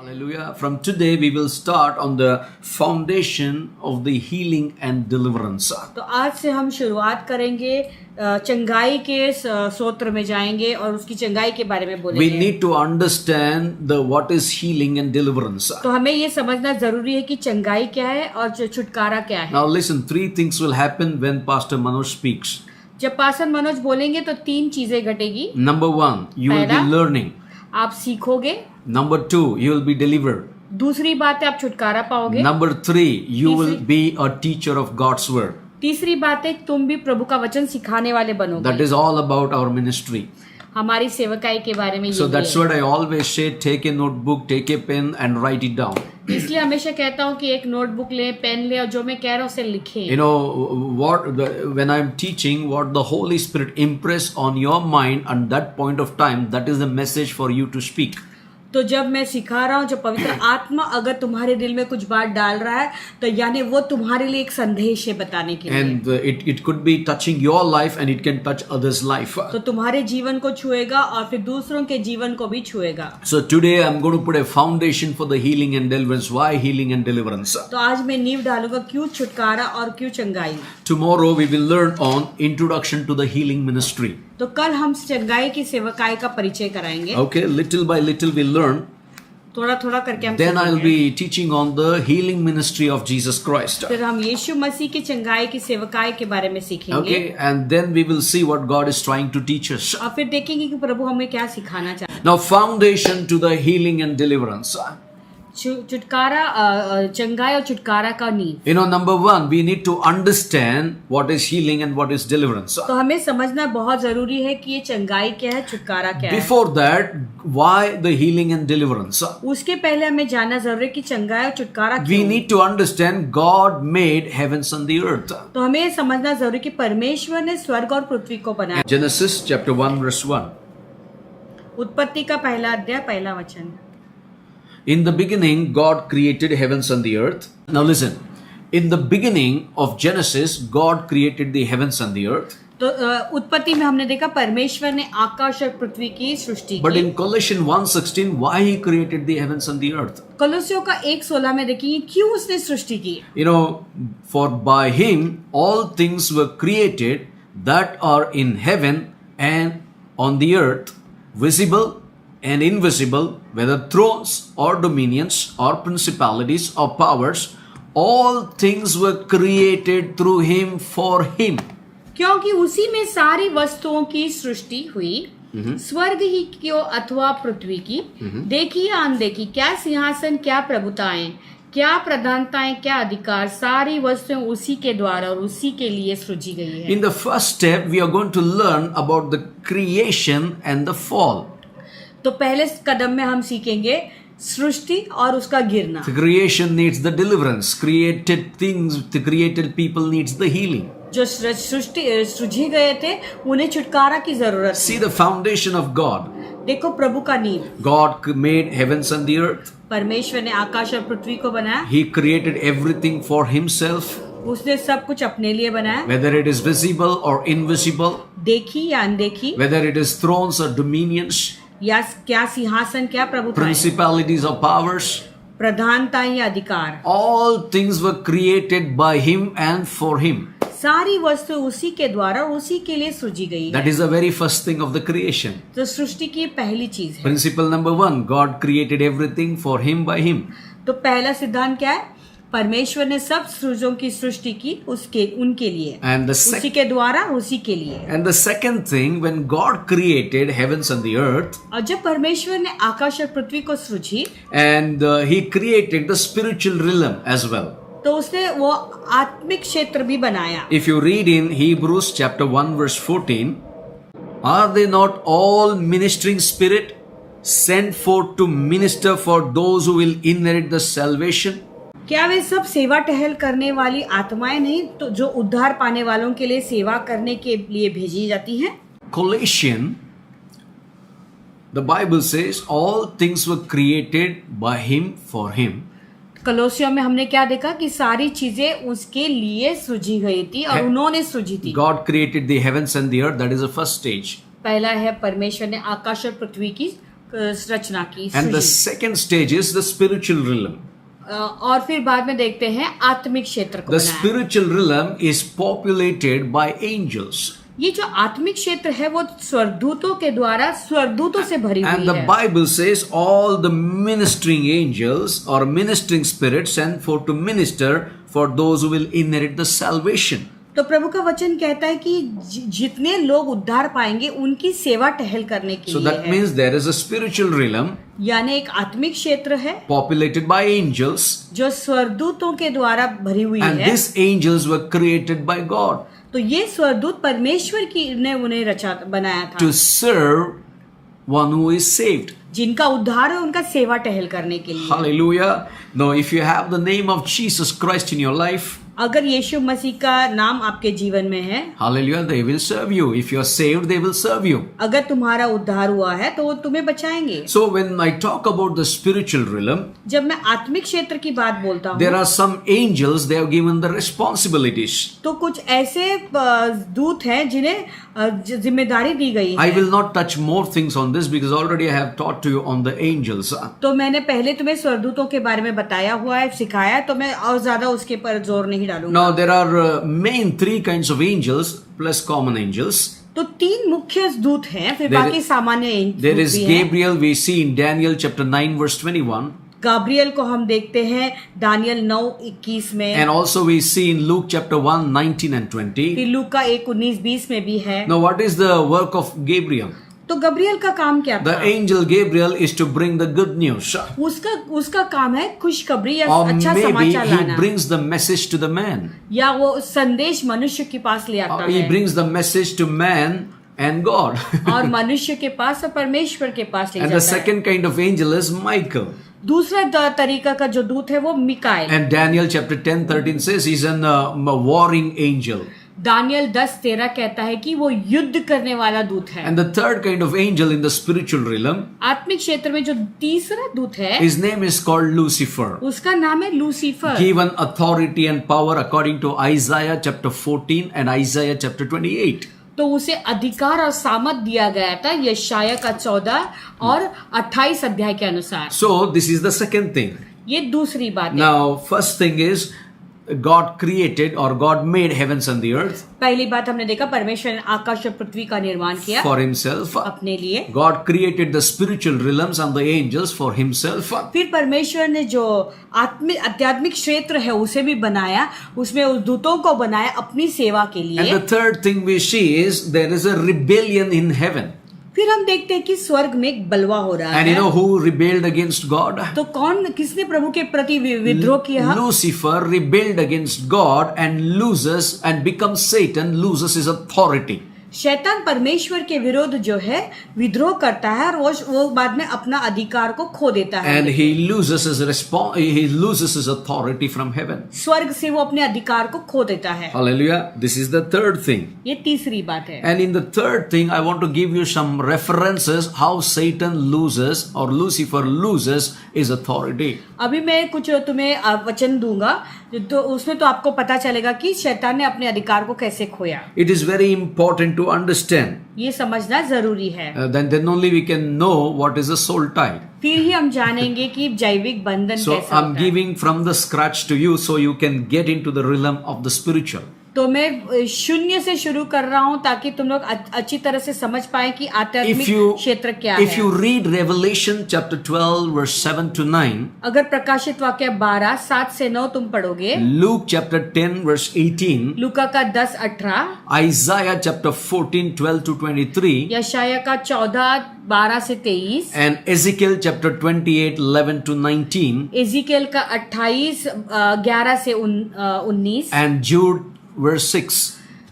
Hallelujah. From today we will start on the foundation of the healing and deliverance. तो आज से हम शुरुआत करेंगे चंगाई के सूत्र में जाएंगे और उसकी चंगाई के बारे में We बोलेंगे। need to understand the what is healing and deliverance. तो हमें ये समझना जरूरी है कि चंगाई क्या है और छुटकारा क्या है। Now listen, three things will happen when Pastor Manoj speaks. जब पास्टर मनोज बोलेंगे तो तीन चीजें घटेगी। Number one, you will be पहला, learning. आप सीखोगे। Number two, you will be delivered. दूसरी बात है आप छुटकारा पाओगे। Number three, you will तीसरी- be a teacher of God's word. तीसरी बात है तुम भी प्रभु का वचन सिखाने वाले बनोगे। That is all about our ministry. हमारी सेवकाई के बारे में So ये that's what I always say, take a notebook, take a pen and write it down. इसलिए हमेशा कहता हूँ कि एक नोटबुक ले, पेन ले और जो मैं कह रहा हूँ उसे लिखें। You know, when I'm teaching, what the Holy Spirit impress on your mind at that point of time, that is the message for you to speak. तो जब मैं सिखा रहा हूँ, जब पवित्र आत्मा अगर तुम्हारे दिल में कुछ बात डाल रहा है तो यानी वो तुम्हारे लिए एक संदेश है बताने के लिए। And it could be touching your life and it can touch others' life. तो तुम्हारे जीवन को छुएगा और फिर दूसरों के जीवन को भी छुएगा। So today I'm going to put a foundation for the healing and deliverance. Why healing and deliverance? तो आज मैं नींव डालूंगा क्यों छुटकारा और क्यों चंगाई। Tomorrow we will learn on introduction to the healing ministry. तो कल हम चंगाई की सेवकाई का परिचय कराएंगे। Okay, little by little we'll learn. थोड़ा थोड़ा करके हम Then I'll सीखेंगे। be teaching on the healing ministry of Jesus Christ. फिर हम यीशु मसीह की चंगाई की सेवकाई के बारे में सीखेंगे। Okay, and then we will see what God is trying to teach us. और फिर देखेंगे कि प्रभु हमें क्या सिखाना चाहता है। Now, foundation to the healing and deliverance. छुटकारा चंगाई और छुटकारा का नींव। You know, number one, we need to understand what is healing and what is deliverance. तो हमें समझना बहुत जरूरी है कि ये चंगाई क्या है, छुटकारा क्या है। Before that, why the healing and deliverance? उसके पहले हमें जानना जरूरी है कि चंगाई और छुटकारा We क्यों है। need to understand God made heavens and the earth. तो हमें ये समझना जरूरी है कि परमेश्वर ने स्वर्ग और पृथ्वी को बनाया। Genesis chapter 1 verse 1. उत्पत्ति का पहला अध्याय पहला वचन। In the beginning, God created heavens and the earth. Now listen. In the beginning of Genesis, God created the heavens and the earth. तो उत्पत्ति में हमने देखा परमेश्वर ने आकाश और पृथ्वी की सृष्टि But की। in Colossians 1:16, why He created the heavens and the earth? कलोसियों का 1:16 में देखिए क्यों उसने सृष्टि की। You know, for by Him all things were created that are in heaven and on the earth, visible and invisible, whether thrones or dominions or principalities or powers, all things were created through Him for Him. क्योंकि उसी में सारी वस्तुओं की सृष्टि हुई, स्वर्ग ही की अथवा पृथ्वी की, देखी या अनदेखी, क्या सिंहासन, क्या प्रभुताएं, क्या प्रधानताएं, क्या अधिकार, सारी वस्तुएं उसी के द्वारा और उसी के लिए सृजी गई है। In the first step, we are going to learn about the creation and the fall. तो पहले कदम में हम सीखेंगे सृष्टि और उसका गिरना। The creation needs the deliverance. Created things, the created people needs the healing. जो सृष्टि सृजी गए थे उन्हें छुटकारा की जरूरत See the foundation of God. थी। देखो प्रभु का नींव। God made heavens and the earth. परमेश्वर ने आकाश और पृथ्वी को बनाया। He created everything for Himself, उसने सब कुछ अपने लिए बनाया, whether it is visible or invisible, देखी या अनदेखी, whether it is thrones or dominions, या क्या सिंहासन, क्या प्रभुताएं, principalities or powers. प्रधानता या अधिकार, All things were created by Him and for Him. सारी वस्तु उसी के द्वारा उसी के लिए सृजी गई है। That is the very first thing of the creation. तो सृष्टि की पहली चीज है। Principle number one, God created everything for Him by Him. तो पहला सिद्धांत क्या है? परमेश्वर ने सब सृजों की सृष्टि की उसके उनके लिए, And the उसी के द्वारा उसी के लिए। And the second thing, when God created heavens and the earth, और जब परमेश्वर ने आकाश और पृथ्वी को सृजी and He created the spiritual realm as well. तो उसने वो आत्मिक क्षेत्र भी बनाया। If you read in Hebrews chapter 1 verse 14, are they not all ministering spirit sent forth to minister for those who will inherit the salvation? क्या वे सब सेवा टहल करने वाली आत्माएं नहीं तो जो उद्धार पाने वालों के लिए सेवा करने के लिए भेजी जाती हैं? Colossians, the Bible says all things were created by Him for Him. कलोसियों में हमने क्या देखा कि सारी चीजें उसके लिए सृजी गई थी और उन्होंने सृजी थी। God created the heavens and the earth. That is the first stage. पहला है परमेश्वर ने आकाश और पृथ्वी की रचना की, And the सृजी। second stage is the spiritual realm. और फिर बाद में देखते हैं आत्मिक क्षेत्र को The बनाया। spiritual realm is populated by angels. ये जो आत्मिक क्षेत्र है वो स्वर्गदूतों के द्वारा स्वर्गदूतों से भरी And हुई the है। Bible says all the ministering angels or ministering spirits sent for to minister for those who will inherit the salvation. तो प्रभु का वचन कहता है कि जितने लोग उद्धार पाएंगे उनकी सेवा टहल करने के So लिए that है। means there is a spiritual realm यानी एक आत्मिक क्षेत्र है populated by angels, जो स्वर्गदूतों के द्वारा भरी हुई and है। these angels were created by God तो ये स्वर्गदूत परमेश्वर की ने उन्हें रचा बनाया था, to serve one who is saved. जिनका उद्धार है उनका सेवा टहल करने के लिए। Hallelujah. Now, if you have the name of Jesus Christ in your life, अगर यीशु मसीह का नाम आपके जीवन में है, hallelujah, they will serve you. If you are saved, they will serve you. अगर तुम्हारा उद्धार हुआ है तो वो तुम्हें बचाएंगे। So, when I talk about the spiritual realm, जब मैं आत्मिक क्षेत्र की बात बोलता there हूँ are some angels, they have given the responsibilities. तो कुछ ऐसे दूत हैं जिन्हें जिम्मेदारी दी गई I है। will not touch more things on this because already I have taught to you on the angels. तो मैंने पहले तुम्हें स्वर्गदूतों के बारे में बताया हुआ है, सिखाया है, तो मैं और ज्यादा उसके पर जोर नहीं डालूंगा। Now, there are main three kinds of angels plus common angels. तो तीन मुख्य दूत हैं, फिर There- बाकी सामान्य There दूत is भी हैं। Gabriel, we see in Daniel chapter 9 verse 21. Gabriel को हम देखते हैं दानियल 9:21 में, And also we see in Luke chapter 1, 19 and 20. फिर लूका 1:19-20 में भी है। Now what is the work of Gabriel? तो गब्रियल का काम क्या The था? angel Gabriel is to bring the good news. उसका काम है खुशखबरी या Or अच्छा maybe समाचार he लाना, brings the message to the man. या वो संदेश मनुष्य के पास ले आता Or he है, brings the message to man and God. और मनुष्य के पास और परमेश्वर के पास ले And the जाता है। second kind of angel is Michael. दूसरा तरीका का जो दूत है वो Mikael. And Daniel chapter 10, 13 says he's a warring angel. Daniel 10:13 कहता है कि वो युद्ध करने वाला दूत है। And the third kind of angel in the spiritual realm, आत्मिक क्षेत्र में जो तीसरा दूत है his name is called Lucifer. उसका नाम है Lucifer. Given authority and power according to Isaiah chapter 14 and Isaiah chapter 28. तो उसे अधिकार और सामर्थ दिया गया था यशाया का 14 और 28 अध्याय के अनुसार। So this is the second thing. ये दूसरी बात है। Now first thing is God created or God made heavens and the earth पहली बात हमने देखा परमेश्वर ने आकाश और पृथ्वी का निर्माण किया for himself. अपने लिए। God created the spiritual realms and the angels for himself. फिर परमेश्वर ने जो आध्यात्मिक क्षेत्र है उसे भी बनाया, उसमें उस दूतों को बनाया अपनी सेवा के And लिए। the third thing we see is there is a rebellion in heaven. फिर हम देखते हैं कि स्वर्ग में एक बलवा हो रहा And you है। know who rebelled against God? तो किसने प्रभु के प्रति विद्रोह किया? Lucifer rebelled against God and loses and becomes Satan, loses his authority. शैतान परमेश्वर के विरोध जो है विद्रोह करता है और वो बाद में अपना अधिकार को खो देता है। And he loses his authority from heaven. स्वर्ग से वो अपने अधिकार को खो देता है। Hallelujah. This is the third thing. ये तीसरी बात है। And in the third thing, I want to give you some references how Satan loses or Lucifer loses his authority. अभी मैं कुछ तुम्हें वचन दूंगा तो उसमें तो आपको पता चलेगा कि शैतान ने अपने अधिकार को कैसे खोया। It is very important to understand. ये समझना जरूरी है। Then only we can know what is a soul tie. फिर ही हम जानेंगे कि जैविक बंधन So कैसा I'm होता है। giving from the scratch to you so you can get into the realm of the spiritual. तो मैं शून्य से शुरू कर रहा हूं ताकि तुम लोग अच्छी तरह से समझ पाए कि आध्यात्मिक क्षेत्र क्या If है। you read Revelation chapter 12 verse 7 to 9, अगर प्रकाशित वाक्य 12 7 से 9 तुम पढ़ोगे, Luke chapter 10 verse 18, लूका का 10-18, Isaiah chapter 14 12 to 23, यशाया का 14 12 से 23, and Ezekiel chapter 28 11 to 19, Ezekiel का 28 11 से 19, and Jude verse 6.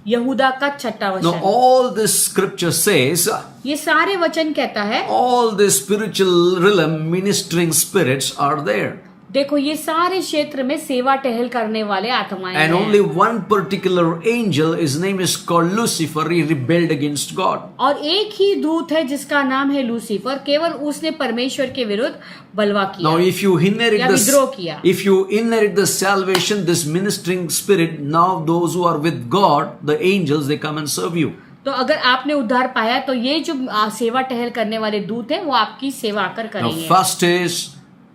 यहूदा का 6 Now वचन। all this scripture says ये सारे वचन कहता है all the spiritual realm ministering spirits are there. देखो ये सारे क्षेत्र में सेवा टहल करने वाले आत्माएं And हैं। only one particular angel, his name is called Lucifer, he rebelled against God. और एक ही दूत है जिसका नाम है लूसीफर, केवल उसने परमेश्वर के विरुद्ध बलवा किया। Now if you inherit या विद्रोह किया। if you inherit the salvation, this ministering spirit, now those who are with God, the angels, they come and serve you. तो अगर आपने उद्धार पाया तो ये जो सेवा टहल करने वाले दूत हैं वो आपकी सेवा आकर Now, करेंगे। first is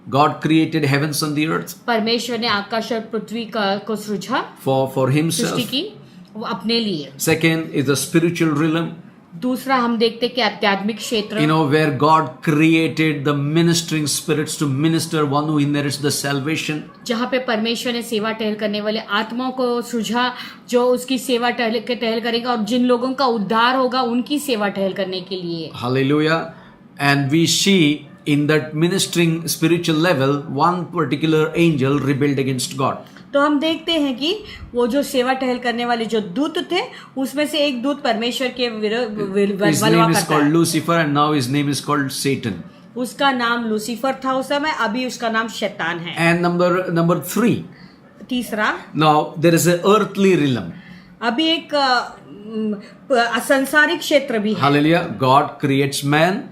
God created heavens and the earth परमेश्वर ने आकाश और पृथ्वी को सृजा, for सृष्टि himself. की वो अपने लिए। Second is the spiritual realm, दूसरा हम देखते कि आध्यात्मिक क्षेत्र, where God created the ministering spirits to minister one who inherits the salvation. जहाँ पे परमेश्वर ने सेवा टहल करने वाले आत्माओं को सृजा जो उसकी सेवा टहल करेगा और जिन लोगों का उद्धार होगा उनकी सेवा टहल करने के लिए। Hallelujah. And we see in that ministering spiritual level, one particular angel rebelled against God. तो हम देखते हैं कि वो जो सेवा टहल करने वाले जो दूत थे उसमें से एक दूत परमेश्वर के विरुद्ध His बलवा name is करता called है। Lucifer and now his name is called Satan. उसका नाम लूसीफर था उस समय, अभी उसका नाम शैतान है। And number 3. तीसरा, Now there is an earthly realm. अभी एक असंसारिक क्षेत्र भी है। Hallelujah. God creates man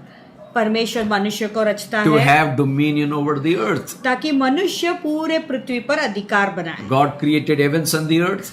परमेश्वर मनुष्य को रचता to है have dominion over the earth. ताकि मनुष्य पूरे पृथ्वी पर अधिकार बनाए। God created heavens and the earth.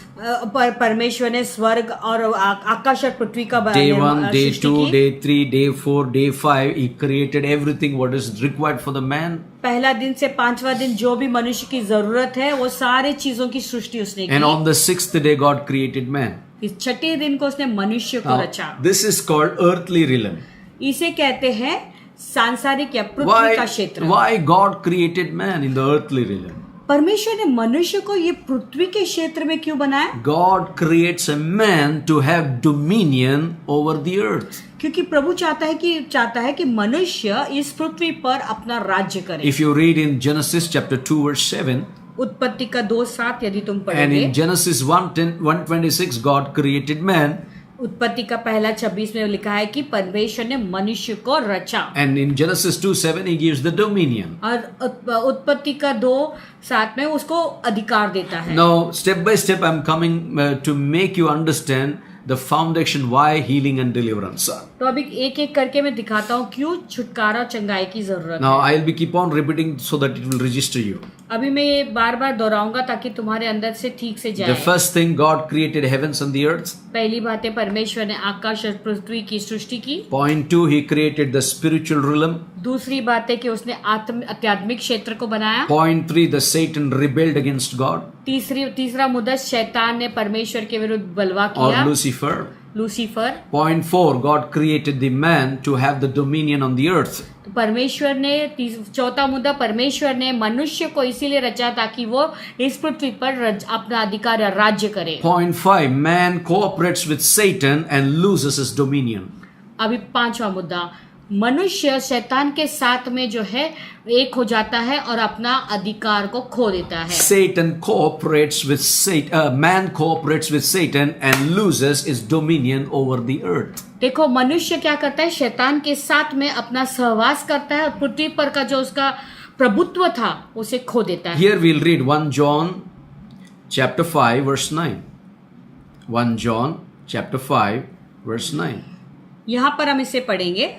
परमेश्वर ने स्वर्ग और आकाश और पृथ्वी का Day 1, day सृष्टि 2, की। day 3, day 4, day 5. He created everything what is required for the man. पहला दिन से पांचवा दिन जो भी मनुष्य की जरूरत है वो सारे चीजों की सृष्टि उसने And की। on the 6th day God created man. इस छठे दिन को उसने मनुष्य को Now, रचा। this is called earthly realm. इसे कहते हैं सांसारिक या पृथ्वी का क्षेत्र। Why God created man in the earthly realm? परमेश्वर ने मनुष्य को ये पृथ्वी के क्षेत्र में क्यों बनाया? God creates a man to have dominion over the earth. क्योंकि प्रभु चाहता है कि मनुष्य इस पृथ्वी पर अपना राज्य करे। If you read in Genesis chapter 2 verse 7, उत्पत्ति का 2:7 यदि तुम and पढ़ोगे, in Genesis 1:26 God created man, उत्पत्ति का पहला 26 में लिखा है कि परमेश्वर ने मनुष्य को रचा। and in Genesis 2:7 he gives the dominion. और उत्पत्ति का 2:7 में उसको अधिकार देता है। Now step by step I'm coming to make you understand the foundation why healing and deliverance are. तो अभी एक एक करके मैं दिखाता हूँ क्यों छुटकारा चंगाई की जरूरत Now है। I'll be keep on repeating so that it will register you. अभी मैं ये बार बार दोहराऊंगा ताकि तुम्हारे अंदर से ठीक से The जाए। first thing, God created heavens and the earth. पहली बात है परमेश्वर ने आकाश और पृथ्वी की सृष्टि की। Point 2, he created the spiritual realm. दूसरी बात है कि उसने आध्यात्मिक क्षेत्र को बनाया। Point 3, the Satan rebelled against God तीसरा मुद्दा शैतान ने परमेश्वर के विरुद्ध बलवा or किया, Lucifer. Lucifer. Point 4, God created the man to have the dominion on the earth. तो परमेश्वर ने चौथा मुद्दा, परमेश्वर ने मनुष्य को इसीलिए रचा ताकि वो इस पृथ्वी पर अपना अधिकार या राज्य करे। Point 5, man cooperates with Satan and loses his dominion. अभी पांचवा मुद्दा, मनुष्य शैतान के साथ में जो है एक हो जाता है और अपना अधिकार को खो देता है। Satan cooperates with Satan, man cooperates with Satan and loses his dominion over the earth. देखो मनुष्य क्या करता है, शैतान के साथ में अपना सहवास करता है और पृथ्वी पर का जो उसका प्रभुत्व था उसे खो देता है। Here we'll read 1 John chapter 5 verse 9. 1 John chapter 5 verse 9. यहाँ पर हम इसे पढ़ेंगे।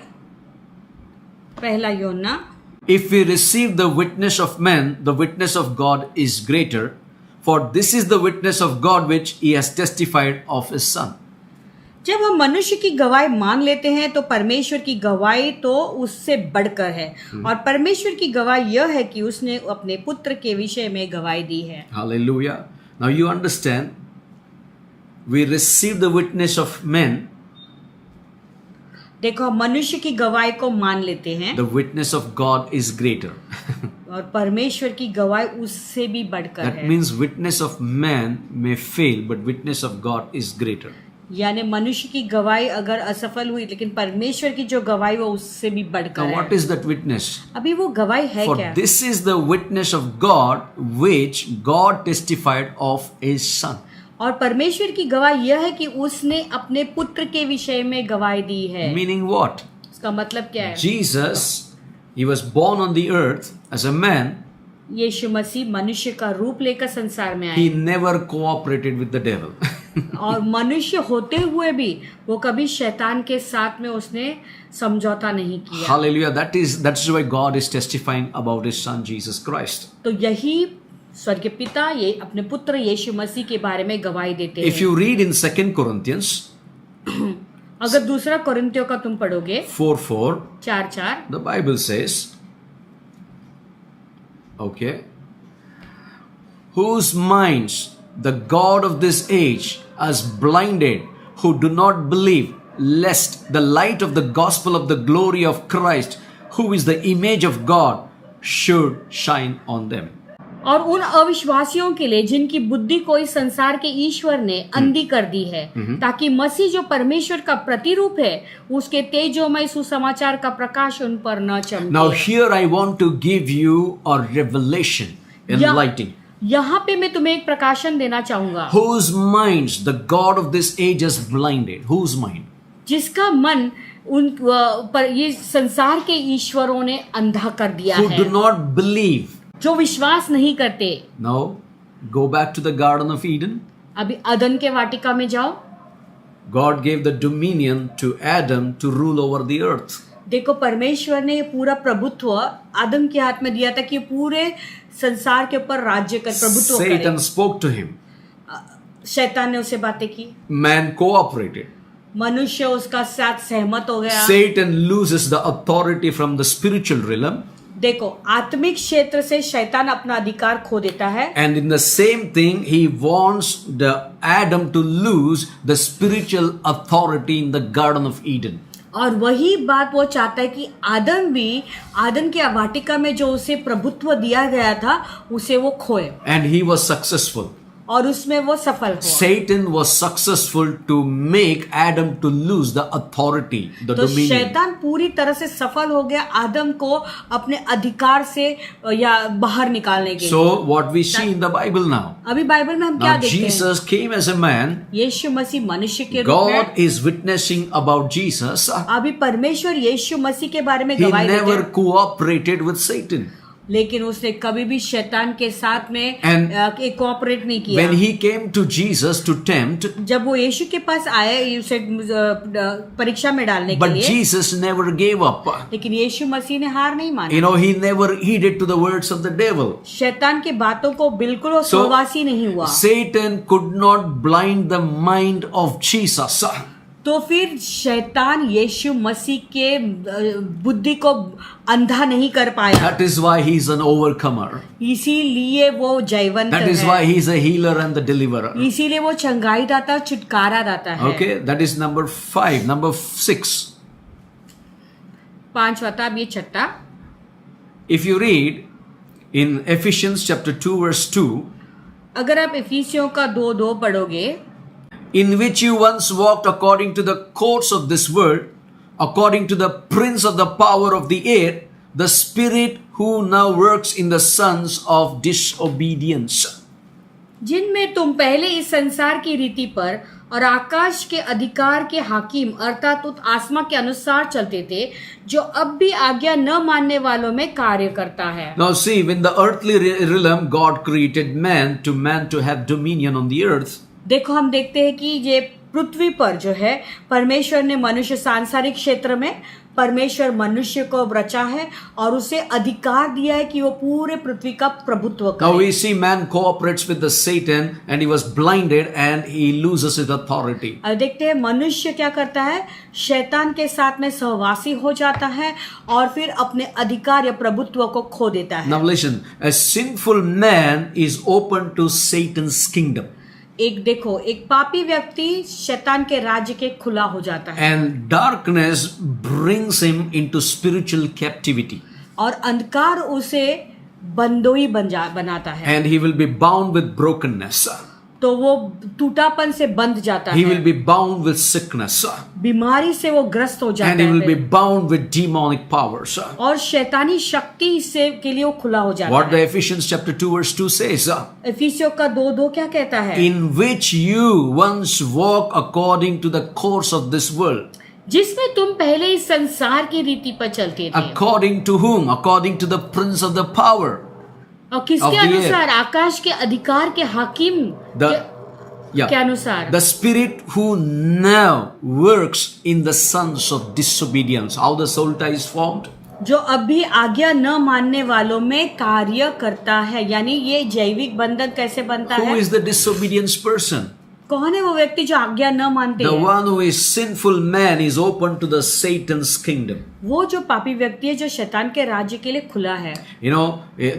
पहला यूहन्ना, If we receive the witness of men, the witness of God is greater, for this is the witness of God which he has testified of his Son. जब हम मनुष्य की गवाही मान लेते हैं तो परमेश्वर की गवाही तो उससे बढ़कर है और परमेश्वर की गवाही यह है कि उसने अपने पुत्र के विषय में गवाही दी है। Hallelujah. Now you understand, we receive the witness of men, देखो हम मनुष्य की गवाही को मान लेते हैं the witness of God is greater. और परमेश्वर की गवाही उससे भी बढ़कर That है। means witness of man may fail, but witness of God is greater. यानी मनुष्य की गवाही अगर असफल हुई लेकिन परमेश्वर की जो गवाही वो उससे भी बढ़कर Now what है। is that witness? अभी वो गवाही है For क्या? this is the witness of God which God testified of his Son. और परमेश्वर की गवाही यह है कि उसने अपने पुत्र के विषय में गवाही दी है। Meaning what? इसका मतलब क्या है? Jesus, he was born on the earth as a man. यीशु मसीह मनुष्य का रूप लेकर संसार में He आए never cooperated with the devil. और मनुष्य होते हुए भी वो कभी शैतान के साथ में उसने समझौता नहीं किया। Hallelujah. That's why God is testifying about his Son Jesus Christ. तो यही स्वर्गीय पिता ये अपने पुत्र यीशु मसीह के बारे में गवाही देते If हैं। you read in 2 Corinthians अगर दूसरा कोरिन्थियों का तुम पढ़ोगे 4:4, 4:4, the Bible says, okay, whose minds the God of this age has blinded, who do not believe, lest the light of the gospel of the glory of Christ, who is the image of God, should shine on them. और उन अविश्वासियों के लिए जिनकी बुद्धि को इस संसार के ईश्वर ने अंधी कर दी है, ताकि मसीह जो परमेश्वर का प्रतिरूप है उसके तेजोमय सुसमाचार का प्रकाश उन पर न चमके। Now here I want to give you a revelation, enlightening. यहाँ पे मैं तुम्हें एक प्रकाशन देना चाहूंगा। Whose minds the God of this age has blinded? Whose mind? जिसका मन उन पर ये संसार के ईश्वरों ने अंधा कर दिया Who है, do not believe. जो विश्वास नहीं करते। Now go back to the Garden of Eden. अभी अदन के वाटिका में जाओ। God gave the dominion to Adam to rule over the earth. देखो परमेश्वर ने पूरा प्रभुत्व आदम के हाथ में दिया था कि पूरे संसार के ऊपर राज्य कर प्रभुत्व करे। Satan spoke to him. शैतान ने उससे बातें की, Man cooperated. मनुष्य उसका साथ सहमत हो गया। Satan loses the authority from the spiritual realm. देखो आत्मिक क्षेत्र से शैतान अपना अधिकार खो देता है, And in the same thing, he wants the Adam to lose the spiritual authority in the Garden of Eden. और वही बात वो चाहता है कि आदम भी आदम के वाटिका में जो उसे प्रभुत्व दिया गया था उसे वो खोए, And he was successful. और उसमें वो सफल हो। Satan was successful to make Adam to lose the authority, the तो dominion. शैतान पूरी तरह से सफल हो गया आदम को अपने अधिकार से या बाहर निकालने के लिए। So what we see in the Bible now, अभी बाइबल में हम क्या now देखते हैं? Jesus came as a man. यीशु मसीह मनुष्य के रूप में, God is witnessing about Jesus. अभी परमेश्वर यीशु मसीह के बारे में He गवाही देते never हैं, cooperated with Satan. लेकिन उसने कभी भी शैतान के साथ में And कोऑपरेट नहीं किया। When he came to Jesus to tempt, जब वो यीशु के पास आए उसे परीक्षा में डालने के but लिए, Jesus never gave up. लेकिन यीशु मसीह ने हार नहीं माना। You know, he never heeded to the words of the devil. शैतान की बातों को बिल्कुल वो सहवासी नहीं हुआ। Satan could not blind the mind of Jesus. तो फिर शैतान यीशु मसीह के बुद्धि को अंधा नहीं कर पाया। That is why he is an overcomer. इसीलिए वो जयवंत That is है। why he is a healer and the deliverer. इसीलिए वो चंगाई दाता छुटकारा दाता है। Okay, that is number 5. Number 6. 5वां था, अब ये छठा। If you read in Ephesians chapter 2 verse 2, अगर आप इफिसियों का 2:2 पढ़ोगे, in which you once walked according to the course of this world, according to the prince of the power of the air, the spirit who now works in the sons of disobedience. जिनमें तुम पहले इस संसार की रीति पर और आकाश के अधिकार के हाकिम अर्थात उस आत्मा के अनुसार चलते थे, जो अब भी आज्ञा न मानने वालों में कार्य करता है। Now see, when the earthly realm, God created man to have dominion on the earth. देखो हम देखते हैं कि ये पृथ्वी पर जो है परमेश्वर ने मनुष्य सांसारिक क्षेत्र में परमेश्वर मनुष्य को रचा है और उसे अधिकार दिया है कि वो पूरे पृथ्वी का प्रभुत्व Now करे। we see man cooperates with the Satan and he was blinded and he loses his authority. अब देखते हैं मनुष्य क्या करता है, शैतान के साथ में सहवासी हो जाता है और फिर अपने अधिकार या प्रभुत्व को खो देता है। Now listen, a sinful man is open to Satan's kingdom. एक देखो, एक पापी व्यक्ति शैतान के राज्य के खुला हो जाता है And darkness brings him into spiritual captivity. और अंधकार उसे बंदोई बनाता है। And he will be bound with brokenness. तो वो टूटापन से बंध जाता He है, will be bound with sickness. बीमारी से वो ग्रस्त हो जाता And he will be है bound with demonic powers. और शैतानी शक्ति से के लिए वो खुला हो जाता What the है। Ephesians chapter 2 verse 2 says, इफिसियों का 2:2 क्या कहता है? in which you once walked according to the course of this world. जिसमें तुम पहले इस संसार की रीति पर चलते थे। According to whom? According to the prince of the power. और of किसके the अनुसार? आकाश के अधिकार के हाकिम के अनुसार। The spirit who now works in the sons of disobedience. How the soul tie is formed? जो अभी आज्ञा न मानने वालों में कार्य करता है, यानी ये जैविक बंधन कैसे बनता Who है? is the disobedience person? कौन है वो व्यक्ति जो आज्ञा न मानते The हैं? one who is sinful man is open to the Satan's kingdom. वो जो पापी व्यक्ति है जो शैतान के राज्य के लिए खुला है. You know,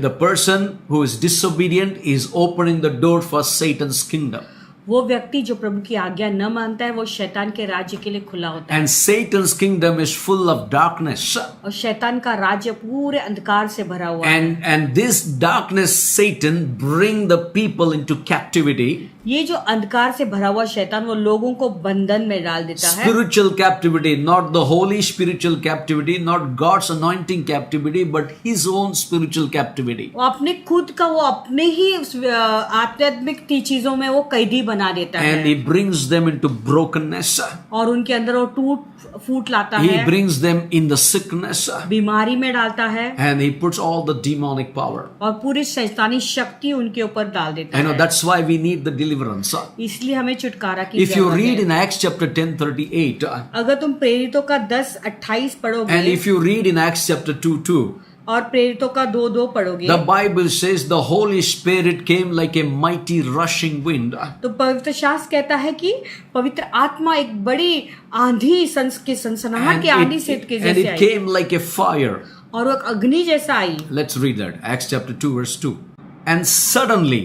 the person who is disobedient is opening the door for Satan's kingdom. वो व्यक्ति जो प्रभु की आज्ञा न मानता है वो शैतान के राज्य के लिए खुला होता है. And Satan's kingdom is full of darkness. और शैतान का राज्य पूरे अंधकार से भरा हुआ है. And this darkness, Satan, bring the people into captivity. ये जो अंधकार से भरा हुआ शैतान वो लोगों को बंधन में डाल देता है. Spiritual captivity, not the holy spiritual captivity, not God's anointing captivity, but his own spiritual captivity. वो अपने खुद का वो अपने ही आध्यात्मिक चीजों में वो कैदी बना देता है. And he brings them into brokenness. और उनके अंदर वो टूट फूट लाता He है. brings them in the sickness. बीमारी में डालता है. And he puts all the demonic power. और पूरी शैतानी शक्ति उनके ऊपर डाल देता I know है. that's why we need the deliverance. इसलिए हमें छुटकारा की If you जरूरत read है. in Acts chapter 10:38, अगर तुम प्रेरितों का 10:28 and पढ़ोगे if you read in Acts chapter 2:2, और प्रेरितों का 2:2 पढ़ोगे the Bible says the Holy Spirit came like a mighty rushing wind. तो पवित्र शास्त्र कहता है कि पवित्र आत्मा एक बड़ी आंधी की सनसनाहट की आंधी से के And जैसे it I came like a fire. और वो एक अग्नि जैसा आई. Let's read that. Acts chapter 2 verse 2. And suddenly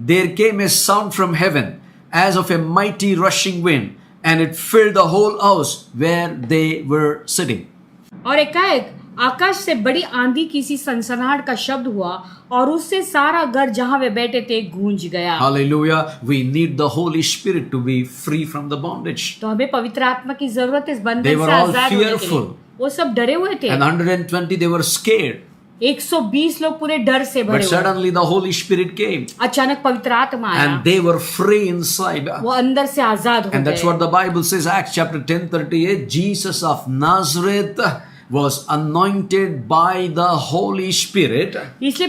there came a sound from heaven as of a mighty rushing wind, and it filled the whole house where they were sitting. और एकाएक आकाश से बड़ी आंधी की सी सनसनाहट का शब्द हुआ और उससे सारा घर जहां वे बैठे थे गूंज गया. Hallelujah. We need the Holy Spirit to be free from the bondage. तो हमें पवित्र आत्मा की जरूरत है इस They बंधन were से all आजाद होने के लिए. fearful. वो सब डरे हुए थे. And 120 they were scared. 120 लोग पूरे डर से But भरे हुए. suddenly the Holy Spirit came अचानक पवित्र आत्मा आया. and they were free inside. वो अंदर से आजाद हो And that's गए. what the Bible says, Acts chapter 10:38, Jesus of Nazareth was anointed by the Holy Spirit. इसलिए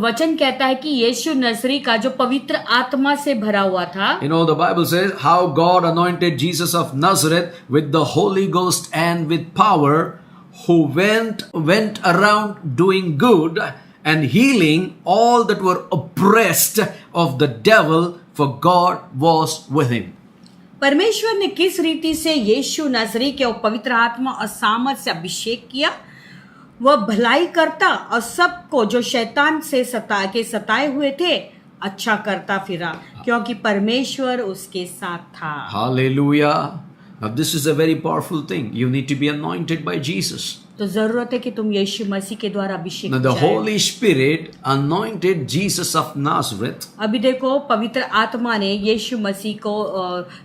वचन कहता है कि यीशु नसरी का जो पवित्र आत्मा से भरा हुआ था. You know, the Bible says how God anointed Jesus of Nazareth with the Holy Ghost and with power, who went around doing good and healing all that were oppressed of the devil, for God was with him. परमेश्वर ने किस रीति से यीशु नजरी के पवित्र आत्मा और सामर्थ से अभिषेक किया. वह भलाई करता और सबको जो शैतान से सताए हुए थे अच्छा करता फिरा, क्योंकि परमेश्वर उसके साथ था. Hallelujah. Now this is a very powerful thing. You need to be anointed by Jesus. तो जरूरत है कि तुम यीशु मसीह के द्वारा अभिषेक Now the किया जाए. Holy Spirit anointed Jesus of Nazareth अभी देखो पवित्र आत्मा ने यीशु मसीह को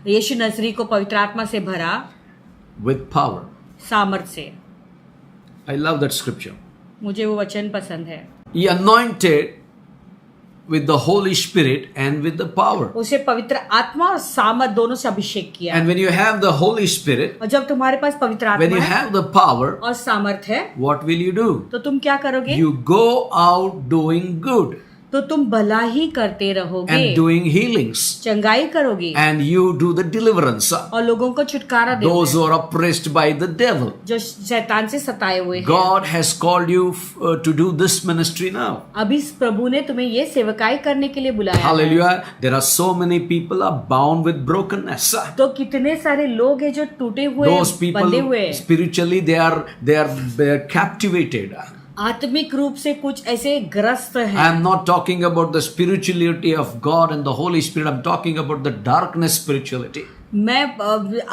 यीशु नजरी को पवित्र आत्मा से भरा with power. सामर्थ से. I love that scripture. मुझे वो वचन पसंद है. He anointed with the Holy Spirit and with the power. उसे पवित्र आत्मा और सामर्थ दोनों से अभिषेक किया. And when you have the Holy Spirit, और जब तुम्हारे पास पवित्र when आत्मा you है have the power, और सामर्थ है what will you do? तो तुम क्या करोगे? You go out doing good तो तुम भला ही करते रहोगे, and doing healings, चंगाई करोगे and you do the deliverance. और लोगों को छुटकारा Those दोगे who are oppressed by the devil. जो शैतान से सताए हुए हैं. God has called you to do this ministry now. अभी प्रभु ने तुम्हें ये सेवकाई करने के लिए बुलाया है. Hallelujah. There are so many people are bound with brokenness. तो कितने सारे लोग हैं जो टूटे हुए, Those people बंधे हुए हैं. spiritually they are captivated. आत्मिक रूप से कुछ ऐसे ग्रस्त I हैं. am not talking about the spirituality of God and the Holy Spirit. I'm talking about the darkness spirituality. मैं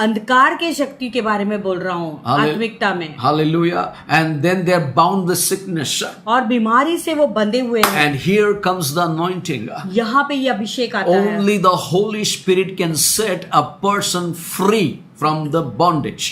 अंधकार के शक्ति के बारे में बोल रहा हूँ. आत्मिकता में. Hallelujah. And then they are bound with sickness. और बीमारी से वो बंधे हुए हैं. And here comes the anointing. यहाँ पे ये अभिषेक आता है. Only the Holy Spirit can set a person free from the bondage.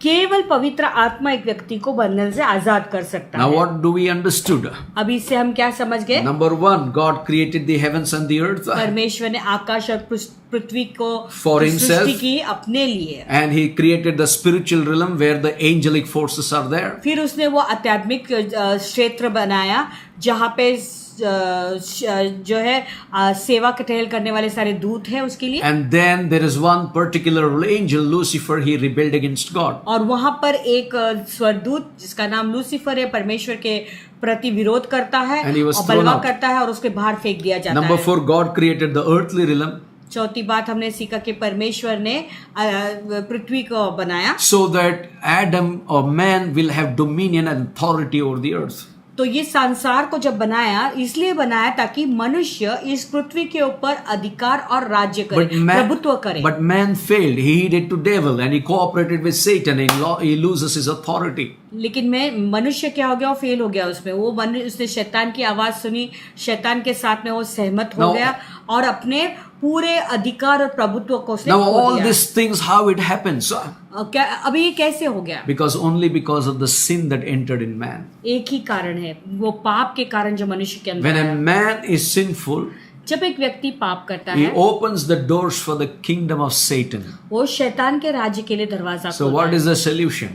केवल पवित्र आत्मा एक व्यक्ति को बंधन से आजाद कर सकता Now है. what do we understood? अभी इससे हम क्या समझ गए? Number one, God created the heavens and the earth. परमेश्वर ने आकाश और पृथ्वी को For himself. सृष्टि की अपने लिए. And he created the spiritual realm where the angelic forces are there. फिर उसने वो आध्यात्मिक क्षेत्र बनाया जहाँ पे जो है सेवा टहल करने वाले सारे दूत हैं उसके लिए. And then there is one particular angel, Lucifer, he rebelled against God. और वहां पर एक स्वरदूत जिसका नाम लूसीफर है परमेश्वर के प्रति विरोध करता है And he was और thrown बलवा out. करता है और उसके बाहर फेंक दिया जाता Number है. 4, God created the earthly realm. चौथी बात हमने सीखा कि परमेश्वर ने पृथ्वी को बनाया so that Adam or man will have dominion and authority over the earth. तो ये संसार को जब बनाया इसलिए बनाया ताकि मनुष्य इस पृथ्वी के ऊपर अधिकार और राज्य करे, प्रभुत्व करे. But man failed. He heeded to devil and he cooperated with Satan and he loses his authority. लेकिन मनुष्य क्या हो गया, वो फेल हो गया उसमें. उसने शैतान की आवाज सुनी, शैतान के साथ में वो सहमत हो गया और अपने पूरे अधिकार और प्रभुत्व को उसने Now खो all दिया. these things, how it happens? क्या अभी ये कैसे हो गया? Only because of the sin that entered in man. एक ही कारण है, वो पाप के कारण जो मनुष्य के अंदर When a है. man is sinful, जब एक व्यक्ति पाप करता he है opens the doors for the kingdom of Satan. वो शैतान के राज्य के लिए दरवाजा So खोलता what है. is the solution?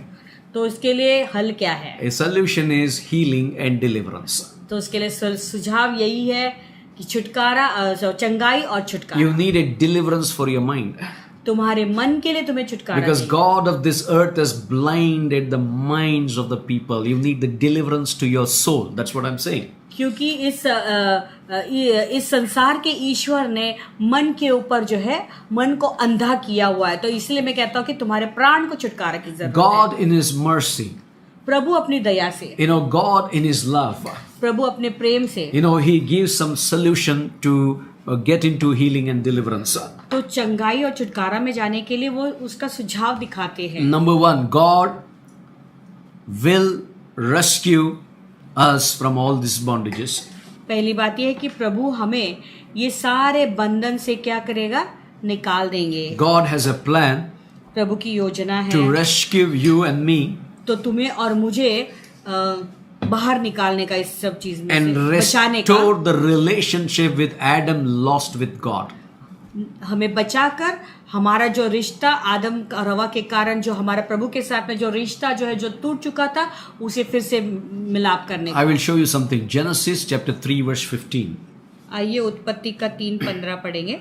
तो उसके लिए हल क्या है? A solution is healing and deliverance. तो उसके लिए सुझाव यही है कि छुटकारा, चंगाई और छुटकारा. You need a deliverance for your mind. तुम्हारे मन के लिए तुम्हें छुटकारा Because चाहिए. God of this earth has blinded the minds of the people. You need the deliverance to your soul. That's what I'm saying. क्योंकि इस संसार के ईश्वर ने मन के ऊपर जो है मन को अंधा किया हुआ है. तो इसलिए मैं कहता हूँ कि तुम्हारे प्राण को छुटकारा की जरूरत है. God in His mercy, प्रभु अपनी दया से, God in His love, प्रभु अपने प्रेम से, He gives some solution to get into healing and deliverance. तो चंगाई और छुटकारा में जाने के लिए वो उसका सुझाव दिखाते हैं. Number one, God will rescue us from all these bondages. पहली बात यह है कि प्रभु हमें ये सारे बंधन से क्या करेगा, निकाल देंगे. God has a plan प्रभु की योजना है to rescue you and me तो तुम्हें और मुझे बाहर निकालने का, इस सब चीज में and से बचाने का, restore the relationship with Adam lost with God. हमें बचाकर हमारा जो रिश्ता आदम और हवा के कारण जो हमारा प्रभु के साथ में जो रिश्ता जो है जो टूट चुका था उसे फिर से मिलाप करने I का. will show you something. Genesis chapter 3 verse 15. आइए उत्पत्ति का 3:15 पढ़ेंगे.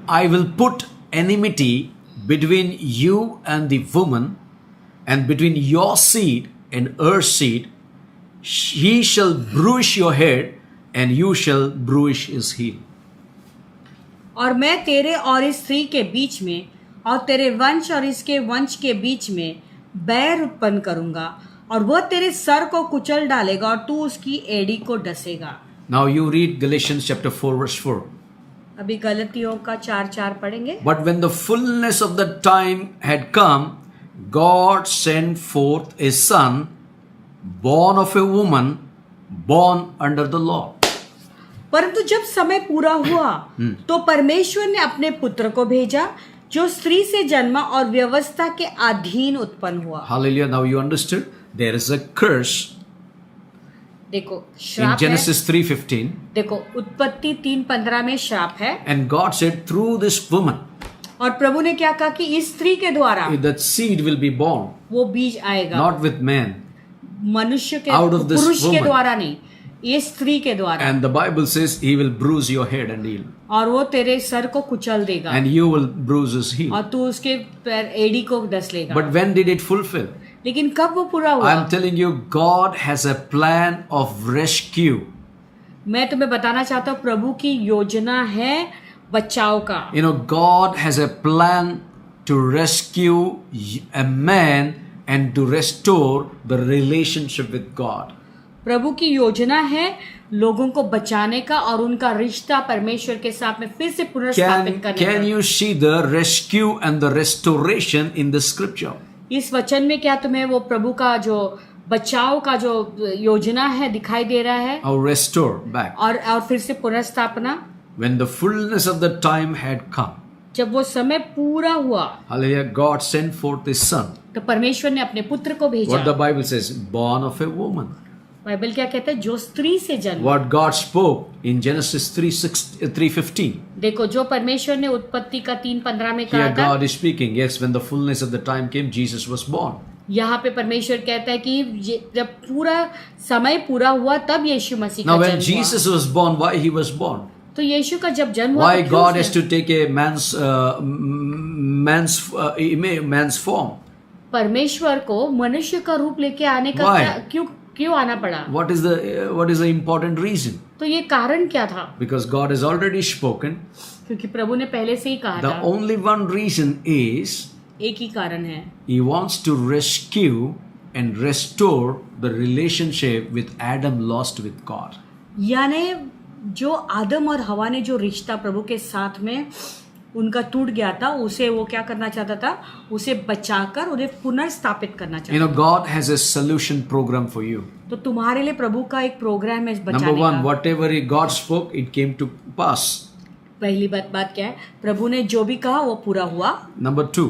I will put enmity between you and the woman and between your seed and her seed. He shall bruise your head and you shall bruise his heel. और मैं तेरे और इस स्त्री के बीच में और तेरे वंश और इसके वंश के बीच में बैर उत्पन्न करूंगा और वह तेरे सर को कुचल डालेगा और तू उसकी एड़ी को डसेगा. Now you read Galatians chapter 4 verse 4. अभी गलतियों का 4:4 पढ़ेंगे. But when the fullness of the time had come, God sent forth a son, born of a woman, born under the law. परंतु जब समय पूरा हुआ तो परमेश्वर ने अपने पुत्र को भेजा जो स्त्री से जन्मा और व्यवस्था के अधीन उत्पन्न हुआ. Hallelujah. Now you understood? There is a curse देखो in श्राप है. Genesis 3:15. देखो उत्पत्ति 3:15 में श्राप है And God said, through this woman, और प्रभु ने क्या कहा कि इस स्त्री के द्वारा that seed will be born, वो बीज आएगा. not with man. मनुष्य के, Out of this पुरुष के woman. द्वारा नहीं, ये स्त्री के द्वारा. And the Bible says, He will bruise your head and heel, और वो तेरे सर को कुचल देगा and you will bruise his heel. और तू उसके पैर एड़ी को डस लेगा. But when did it fulfill? लेकिन कब वो पूरा हुआ? I am telling you, God has a plan of rescue. मैं तुम्हें बताना चाहता हूँ प्रभु की योजना है बचाव का. God has a plan to rescue a man and to restore the relationship with God. प्रभु की योजना है लोगों को बचाने का और उनका रिश्ता परमेश्वर के साथ में फिर से पुनर्स्थापित करने Can का. you see the rescue and the restoration in the scripture? इस वचन में क्या तुम्हें वो प्रभु का जो बचाव का जो योजना है दिखाई दे रहा है? Or restore back. और फिर से पुनर्स्थापना. When the fullness of the time had come, जब वो समय पूरा हुआ hallelujah, God sent forth His son. तो परमेश्वर ने अपने पुत्र को भेजा. What the Bible says, born of a woman. Bible क्या कहता है? जो स्त्री से जन्म. What God spoke in Genesis 3:15. देखो जो परमेश्वर ने उत्पत्ति का 3:15 में कहा Here था. God is speaking. Yes, when the fullness of the time came, Jesus was born. यहाँ पे परमेश्वर कहता है कि जब पूरा समय पूरा हुआ तब यीशु मसीह का Now, जन्म when हुआ. Jesus was born, why He was born? तो यीशु का जब जन्म हुआ Why तो God क्यों has to take a man's form? परमेश्वर को मनुष्य का रूप लेके आने का Why? क्यों आना पड़ा? What is the important reason? तो ये कारण क्या था? Because God has already spoken. क्योंकि प्रभु ने पहले से ही कहा The था। only one reason is एक ही कारण है, He wants to rescue and restore the relationship with Adam lost with God. यानी जो आदम और हवा ने जो रिश्ता प्रभु के साथ में उनका टूट गया था, उसे वो क्या करना चाहता था? उसे बचाकर उन्हें पुनर्स्थापित करना You चाहता know, God has a solution program for you. तो तुम्हारे लिए प्रभु का एक प्रोग्राम है बचाने Number one, का। whatever God spoke, it came to pass. पहली बात क्या है? प्रभु ने जो भी कहा वो पूरा हुआ। Number two,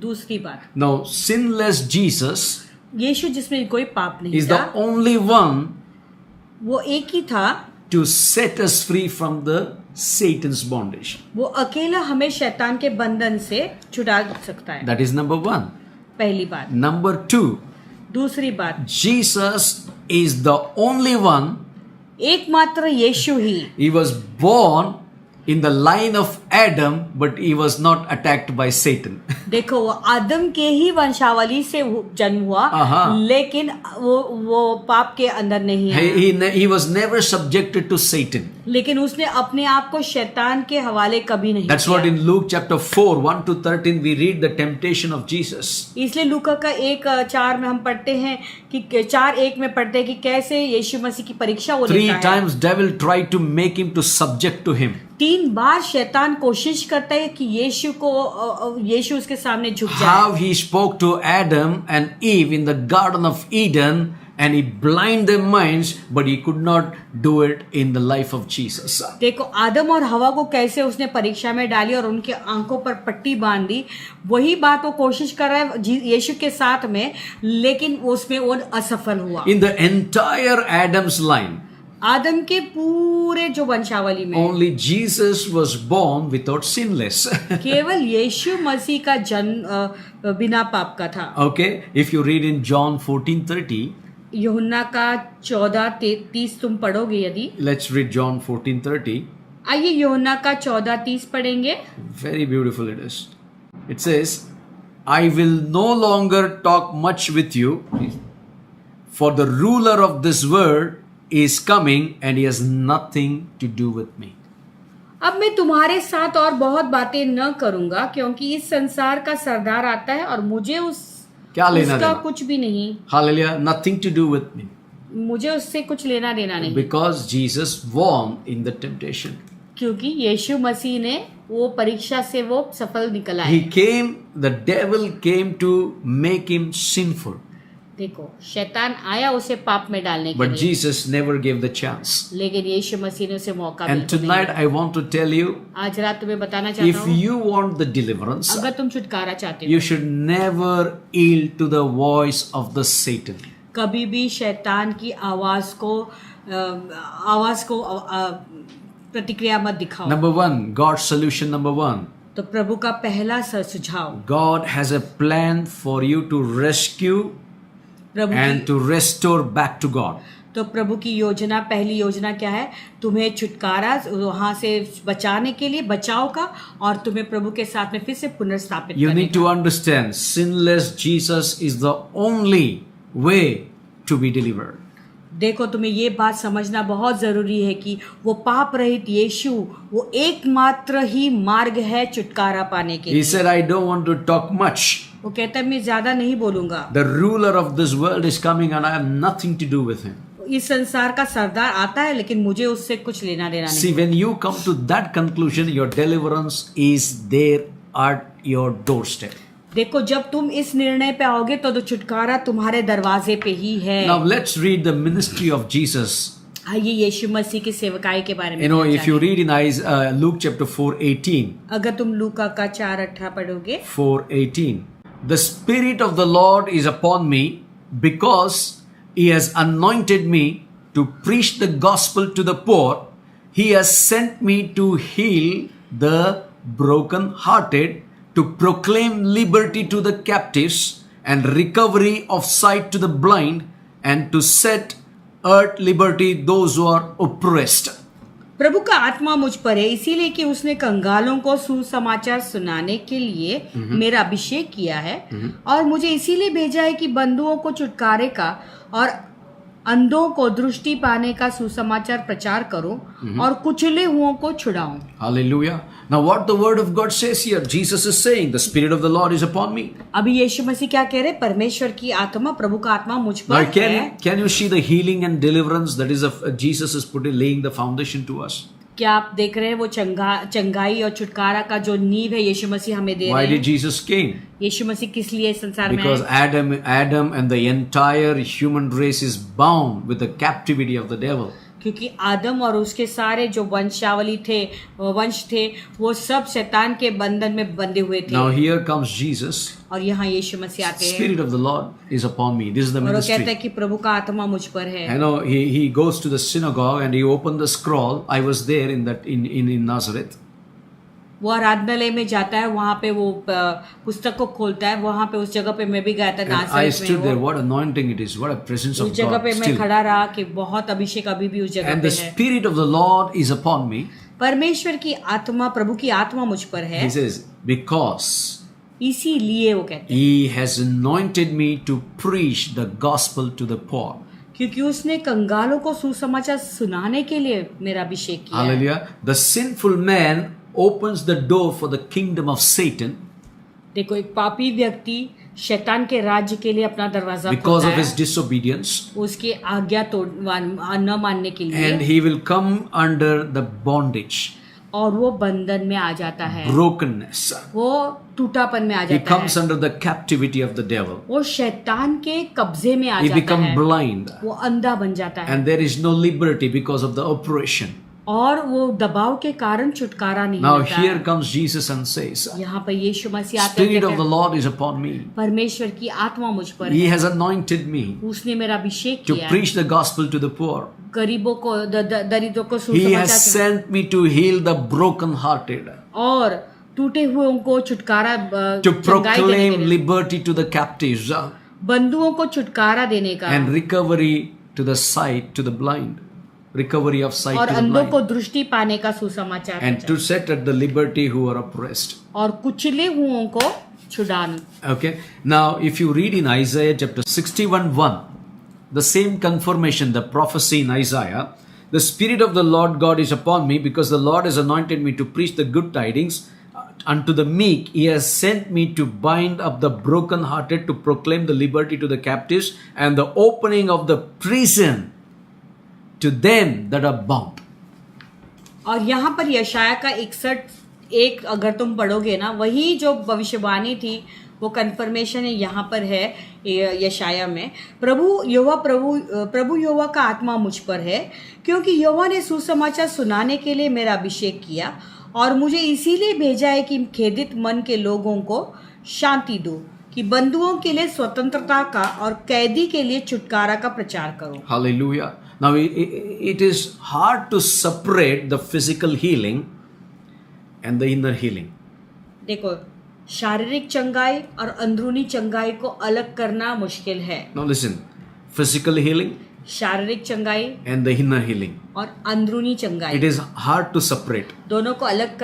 दूसरी बात, now sinless Jesus यीशु जिसमें कोई पाप नहीं is the था, only one वो एक ही था, to set us free from the Satan's bondage. वो अकेला हमें शैतान के बंधन से छुड़ा सकता है। That is number one. पहली बात। Number two, दूसरी बात, Jesus is the only one. एकमात्र यीशु ही, He was born in the line of Adam, but he was not attacked by Satan. देखो वो आदम के ही वंशावली से जन्म हुआ, लेकिन वो पाप के अंदर नहीं है। He was never subjected to Satan. लेकिन उसने अपने आप को शैतान के हवाले कभी नहीं That's what in Luke chapter 4, 1 to 13 we read the temptation of Jesus. इसलिए लूका का 1:4 में हम पढ़ते हैं कि 4:1 में पढ़ते हैं कि कैसे यीशु मसीह की परीक्षा वो लेता है। 3 times devil tried to make him to subject to him. 3 बार शैतान कोशिश करता है कि यीशु उसके सामने झुक जाए। How he spoke to Adam and Eve in the Garden of Eden and he blinded their minds, but he could not do it in the life of Jesus. देखो आदम और हवा को कैसे उसने परीक्षा में डाली और उनके आंखों पर पट्टी बांध दी। वही बात वो कोशिश कर रहा है यीशु के साथ में, लेकिन उसमें वो असफल हुआ। In the entire Adam's line, आदम के पूरे जो वंशावली में only Jesus was born without sinless. केवल यीशु मसीह का जन्म बिना पाप का था। Okay, if you read in John 14:30, यूहन्ना का 14:30 तुम पढ़ोगे यदि। let's read John 14:30. आइए यूहन्ना का 14:30 पढ़ेंगे। Very beautiful it is. It says, I will no longer talk much with you, for the ruler of this world is coming and he has nothing to do with me. अब मैं तुम्हारे साथ और बहुत बातें न करूंगा, क्योंकि इस संसार का सरदार आता है और मुझे क्या लेना उसका देना? कुछ भी नहीं। Hallelujah, nothing to do with me. मुझे उससे कुछ लेना देना नहीं, Because Jesus won in the temptation. क्योंकि यीशु मसीह ने वो परीक्षा से वो सफल निकला है। He came, the devil came to make him sinful. देखो शैतान आया उसे पाप में डालने के But लिए, Jesus never gave the chance. लेकिन यीशु मसीह ने उसे मौका And बिल्कुल नहीं tonight दिया। I want to tell you, आज रात तुम्हें बताना चाहता if हूँ, you want the deliverance, अगर तुम छुटकारा चाहते हो, you should never yield to the voice of the Satan. कभी भी शैतान की आवाज को प्रतिक्रिया मत दिखाओ। Number one, God's solution number one. तो प्रभु का पहला सुझाव, God has a plan for you to rescue Prabhu and की, to restore back to God. तो प्रभु की योजना, पहली योजना क्या है? तुम्हें छुटकारा वहां से बचाने के लिए, बचाव का, और तुम्हें प्रभु के साथ में फिर से पुनर्स्थापित You करने need to का। understand, sinless Jesus is the only way to be delivered. देखो तुम्हें ये बात समझना बहुत जरूरी है कि वो पाप रहित यीशु वो एकमात्र ही मार्ग है छुटकारा पाने के He लिए। said, I don't want to talk much. वो कहता है मैं ज्यादा नहीं बोलूंगा, The ruler of this world is coming and I have nothing to do with him. इस संसार का सरदार आता है लेकिन मुझे उससे कुछ लेना देना See, नहीं। when you come to that conclusion, your deliverance is there at your doorstep. देखो जब तुम इस निर्णय पे आओगे तो छुटकारा तुम्हारे दरवाजे पे ही है। Now let's read the ministry of Jesus. आइए यीशु मसीह की सेवकाई के बारे में You know, if you जानें। read in Luke chapter 4:18, अगर तुम लूका का 4:18 पढ़ोगे, 4:18, the Spirit of the Lord is upon me because He has anointed me to preach the gospel to the poor. He has sent me to heal the broken-hearted, to proclaim liberty to the captives and recovery of sight to the blind, and to set at liberty those who are oppressed. प्रभु का आत्मा मुझ पर है इसीलिए कि उसने कंगालों को सुसमाचार सुनाने के लिए मेरा अभिषेक किया है, और मुझे इसीलिए भेजा है कि बंधुओं को छुटकारे का और अंधों को दृष्टि पाने का सुसमाचार प्रचार करो और कुचले हुओं को छुड़ाओ। Hallelujah. Now what the word of God says here, Jesus is saying, the Spirit of the Lord is upon me. अभी यीशु मसीह क्या कह रहे? परमेश्वर की आत्मा, प्रभु का आत्मा मुझ पर Now है। can you see the healing and deliverance that is of Jesus is laying the foundation to us? क्या आप देख रहे हैं वो चंगाई और छुटकारा का जो नींव है यीशु मसीह हमें दे Why रहे did हैं? Jesus came? यीशु मसीह किस लिए इस संसार में Because आए? Adam and the entire human race is bound with the captivity of the devil. क्योंकि आदम और उसके सारे जो वंश थे वो सब शैतान के बंधन में बंधे हुए थे। Now here comes Jesus. और यहाँ यीशु मसीह आते हैं Spirit of the Lord is upon me. This is the और वो कहते ministry. हैं कि प्रभु का आत्मा मुझ पर है। I know he goes to the synagogue and he opened the scroll. I was there in Nazareth. वो आराधनालय में जाता है, वहाँ पे वो पुस्तक को खोलता है, वहाँ पे उस जगह पे मैं भी गया था And I Nazareth stood there. में। What anointing it is! What a presence उस of जगह God. पे मैं Still. खड़ा रहा कि बहुत अभिषेक अभी भी उस जगह And पे the है। Spirit of the Lord is upon me. परमेश्वर की आत्मा, प्रभु की आत्मा मुझ पर है, He says, because इसीलिए वो कहते हैं He has anointed me to preach the gospel to the poor. क्योंकि उसने कंगालों को सुसमाचार सुनाने के लिए मेरा अभिषेक किया है। Hallelujah. The sinful man opens the door for the kingdom of Satan देखो, एक पापी व्यक्ति शैतान के राज्य के लिए अपना दरवाजा because खोलता of है his disobedience, उसकी आज्ञा न मानने के and लिए, he will come under the bondage, और वो बंधन में आ जाता है, brokenness. वो टूटापन में आ He जाता comes है, under the captivity of the devil. वो शैतान के कब्जे में आ He जाता becomes है, blind, वो अंधा बन जाता है and there is no liberty because of the oppression. और वो दबाव के कारण छुटकारा नहीं Now मिलता here है। comes Jesus and says, यहाँ पर यीशु मसीह आते Spirit of हैं, the Lord is upon me. परमेश्वर की आत्मा मुझ पर He है, has anointed me उसने मेरा अभिषेक to किया है, preach the gospel to the poor. गरीबों को दरिद्रों को He has सुसमाचार sent me to heal the brokenhearted, और टूटे हुए को छुटकारा to चंगाई देने के proclaim लिए, liberty to the captives बंधुओं को छुटकारा देने का, and recovery to the sight to the blind, recovery of sight और to the अंधों को blind, दृष्टि पाने का सुसमाचार and to set at the liberty who are oppressed. और कुचले हुओं को छुड़ाना। Okay, now if you read in Isaiah chapter 61:1, the same confirmation, the prophecy in Isaiah, the Spirit of the Lord God is upon me because the Lord has anointed me to preach the good tidings unto the meek. He has sent me to bind up the brokenhearted, to proclaim the liberty to the captives and the opening of the prison to them that are bound. और यहाँ पर यशाया का 61 अगर तुम पढ़ोगे ना, वही जो भविष्यवाणी थी वो कन्फर्मेशन है यहाँ पर है यशाया में। प्रभु यहोवा का आत्मा मुझ पर है क्योंकि यहोवा ने सुसमाचार सुनाने के लिए मेरा अभिषेक किया और मुझे इसीलिए भेजा है कि खेदित मन के लोगों को शांति दो, कि बंधुओं के लिए स्वतंत्रता का और कैदी के लिए छुटकारा का प्रचार करो। Hallelujah. Now it is hard to separate the physical healing and the inner healing. देखो, शारीरिक चंगाई और अंदरूनी चंगाई को अलग करना मुश्किल है। Now listen, physical healing शारीरिक चंगाई and the inner healing. और अंदरूनी चंगाई It is hard to separate. दोनों को अलग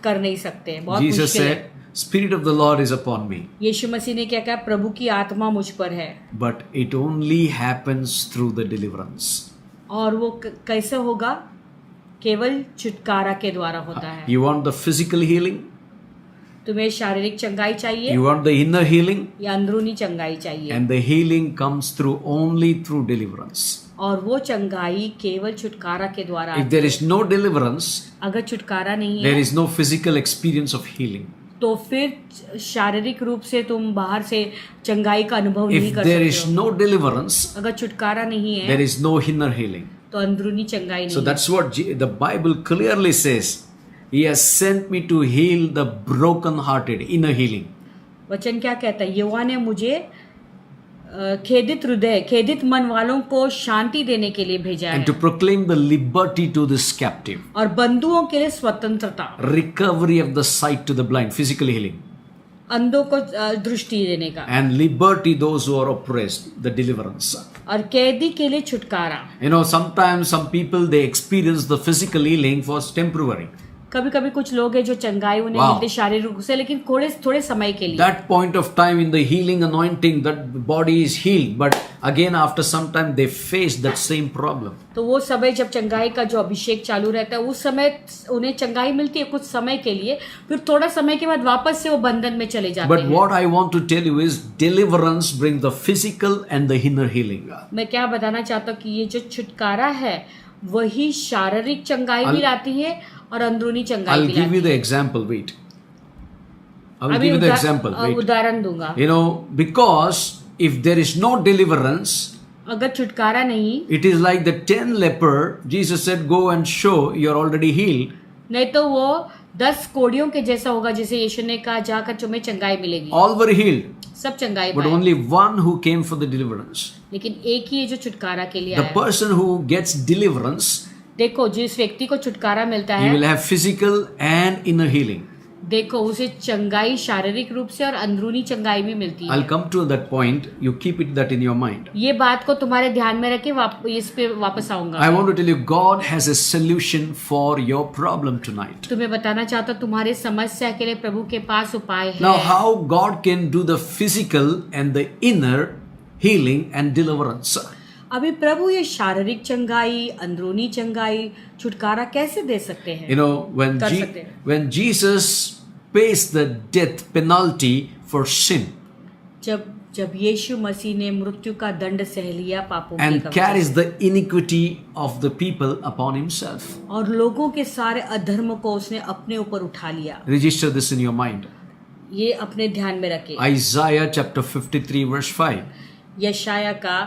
कर नहीं सकते, बहुत Jesus मुश्किल है। said, Spirit of the Lord is upon me. यीशु मसीह ने क्या कहा? प्रभु की आत्मा मुझ पर है। But it only happens through the deliverance. और वो कैसे होगा? केवल छुटकारा के द्वारा होता है। You want the physical healing? तुम्हें शारीरिक चंगाई चाहिए You want the inner healing? या अंदरूनी चंगाई चाहिए? And the healing comes only through deliverance. और वो चंगाई केवल छुटकारा के द्वारा If there is no deliverance, अगर छुटकारा नहीं there है is no physical experience of healing. तो फिर शारीरिक रूप से तुम बाहर से चंगाई का अनुभव नहीं If कर there सकते is हो। no deliverance, अगर छुटकारा नहीं है there is no inner healing. तो अंदरूनी चंगाई So नहीं है। that's what the Bible clearly says. He has sent me to heal the broken-hearted, inner healing. वचन क्या कहता है? यहोवा ने मुझे खेदित हृदय, खेदित मन वालों को शांति देने के लिए भेजा And है to proclaim the liberty to this captive. और बंधुओं के लिए स्वतंत्रता, Recovery of the sight to the blind, physical healing. अंधों को दृष्टि देने का, And liberty those who are oppressed, the deliverance. और कैदी के लिए छुटकारा। You know, sometimes some people, they experience the physical healing for temporary. कभी कभी कुछ लोग हैं जो चंगाई उन्हें Wow. मिलती शारीरिक रूप से, लेकिन थोड़े समय के लिए. That point of time in the healing anointing, that body is healed, but again after some time they face that same problem. तो वो समय जब चंगाई का जो अभिषेक चालू रहता है, उस समय उन्हें चंगाई मिलती है कुछ समय के लिए, फिर थोड़ा समय के बाद वापस से वो बंधन में चले जाते But हैं. what I want to tell you is deliverance brings the physical and the inner healing. मैं क्या बताना चाहता हूँ कि ये जो छुटकारा है वही शारीरिक चंगाई भी लाती है और अंदरूनी चंगाई I'll भी give लाती you है. the example. Wait. I will अभी give you the example. Wait. उदाहरण दूंगा. You know, because if there is no deliverance, अगर छुटकारा नहीं, it is like the 10 leper. Jesus said, "Go and show you're already healed." नहीं तो वो 10 कोड़ियों के जैसा होगा, जैसे यीशु ने कहा जाकर तुम्हें चंगाई मिलेगी. All were healed, सब चंगाई but पाए, only one who came for the deliverance. लेकिन एक ही है जो छुटकारा के लिए The आया. person who gets deliverance, देखो, जिस व्यक्ति को छुटकारा मिलता he है, will have physical and inner healing. देखो उसे चंगाई शारीरिक रूप से और अंदरूनी चंगाई भी मिलती है. I'll come to that point. You keep it that in your mind. ये बात को तुम्हारे ध्यान में रखे इस पे वापस आऊंगा. I want to tell you, God has a solution for your problem tonight. तुम्हें बताना चाहता हूँ तुम्हारे समस्या के लिए प्रभु के पास उपाय है. Now, how God can do the physical and the inner healing and deliverance? अभी प्रभु ये शारीरिक चंगाई, अंदरूनी चंगाई, छुटकारा कैसे दे सकते हैं? You know, कर सकते हैं. when Jesus pays the death penalty for sin जब यीशु मसीह ने मृत्यु का दंड सह लिया पापों की and वजह carries से, the iniquity of the people upon himself. और लोगों के सारे अधर्म को उसने अपने ऊपर उठा लिया. Register this in your mind. ये अपने ध्यान में रखे. Isaiah chapter 53 verse 5. यशाया का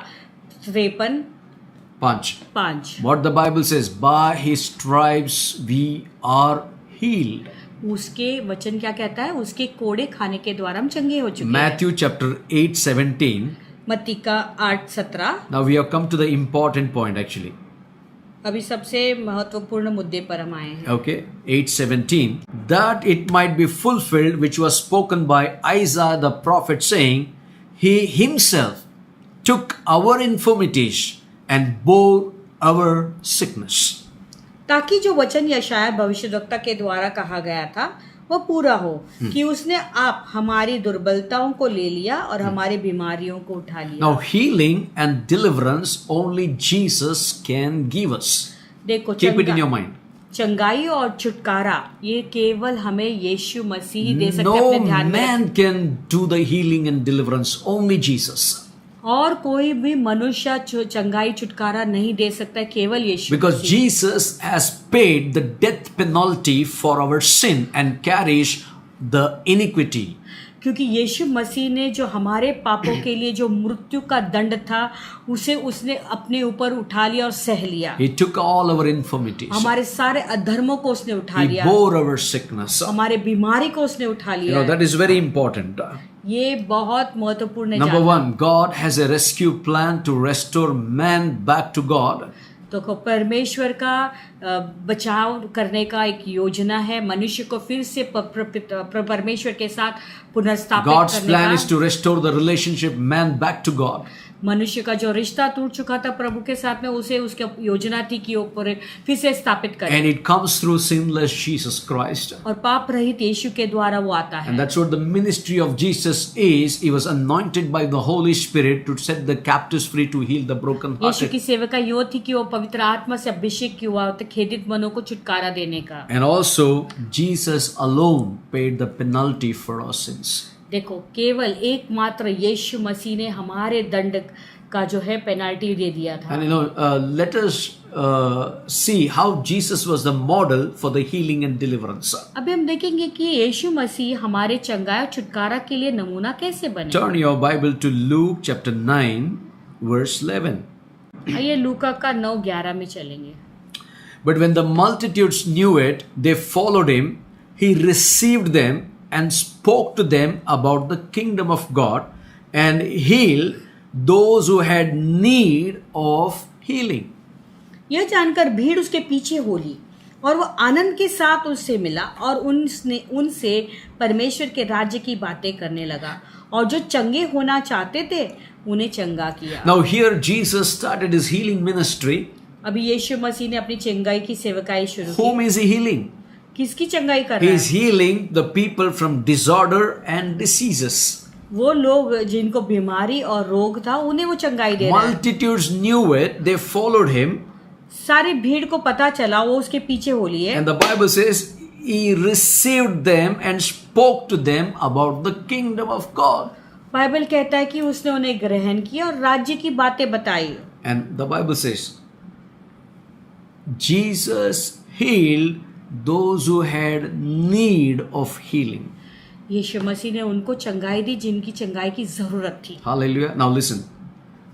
53:5. What the Bible says, by his stripes we are healed. उसके वचन क्या कहता है? उसके कोड़े खाने के द्वारा हम चंगे हो चुके हैं. Matthew chapter 8:17. मत्ती का 8:17. Now we have come to the important point actually. अभी सबसे महत्वपूर्ण मुद्दे पर हम आए हैं. Okay, 8:17. That it might be fulfilled which was spoken by Isaiah the prophet, saying, He himself took our infirmities and bore our sickness. ताकि जो वचन यशाया भविष्यद्वक्ता के द्वारा कहा गया था वो पूरा हो कि उसने आप हमारी दुर्बलताओं को ले लिया और हमारी बीमारियों को उठा लिया. Now healing and deliverance only Jesus can give us. देखो, Keep it in your mind. चंगाई और छुटकारा ये केवल हमें यीशु मसीह ही दे सकते हैं. No अपने ध्यान में man can do the healing and deliverance, only Jesus. और कोई भी मनुष्य चंगाई छुटकारा नहीं दे सकता, केवल यीशु Because Masih. Jesus has paid the death penalty for our sin and carries the iniquity. क्योंकि यीशु मसीह ने जो हमारे पापों के लिए जो मृत्यु का दंड था उसे उसने अपने ऊपर उठा लिया और सह लिया. He took all our infirmities. हमारे सारे अधर्मों को उसने उठा He लिया. bore our sickness. हमारे बीमारी को उसने उठा You लिया. know, that is very important. ये बहुत महत्वपूर्ण है. Number जानना. 1, God has a rescue plan to restore man back to God. तो परमेश्वर का बचाव करने का एक योजना है मनुष्य को फिर से परमेश्वर के साथ पुनर्स्थापित God's करने plan का. is to restore the relationship man back to God. मनुष्य का जो रिश्ता टूट चुका था प्रभु के साथ में, उसे उसकी योजना थी कि ऊपर फिर से स्थापित करें. And it comes through sinless Jesus Christ. और पाप रहित यीशु के द्वारा वो आता है. And that's what the ministry of Jesus is. He was anointed by the Holy Spirit to set the captives free, to heal the broken Yeshu hearted. की सेवका यो थी कि वो पवित्र आत्मा से अभिषेक हुआ तो खेदित मनों को छुटकारा देने का. And also, Jesus alone paid the penalty for our sins. देखो, केवल एकमात्र यीशु मसीह ने हमारे दंड का जो है पेनाल्टी दे दिया था. And you know, let us see how Jesus was the model for the healing and deliverance. अभी हम देखेंगे कि यीशु मसीह हमारे चंगाई और छुटकारा के लिए नमूना कैसे बने. Turn your Bible to Luke chapter 9, verse 11. आइए लूका का 9:11 में चलेंगे. But when the multitudes knew it, they followed him. He received them and spoke to them about the kingdom of God and healed those who had need of healing. यह जानकर भीड़ उसके पीछे हो ली और वो आनंद के साथ उससे मिला और उनसे परमेश्वर के राज्य की बातें करने लगा और जो चंगे होना चाहते थे उन्हें चंगा किया. Now here Jesus started his healing ministry. अभी यीशु मसीह ने अपनी चंगाई की सेवकाई शुरू की. Whom is he healing? किसकी चंगाई कर He रहा is है? healing the people from disorder and diseases. वो लोग जिनको बीमारी और रोग था उन्हें वो चंगाई दे रहा है. Multitudes knew it, they followed him, सारी भीड़ को पता चला, वो उसके पीछे हो लिए. and the Bible says he received them and spoke to them about the kingdom of God. Bible कहता है कि उसने उन्हें ग्रहण किया और राज्य की बातें बताई. And the Bible says Jesus healed those who had need of healing. यीशु मसीह ने उनको चंगाई दी जिनकी चंगाई की जरूरत थी. Hallelujah. Now listen.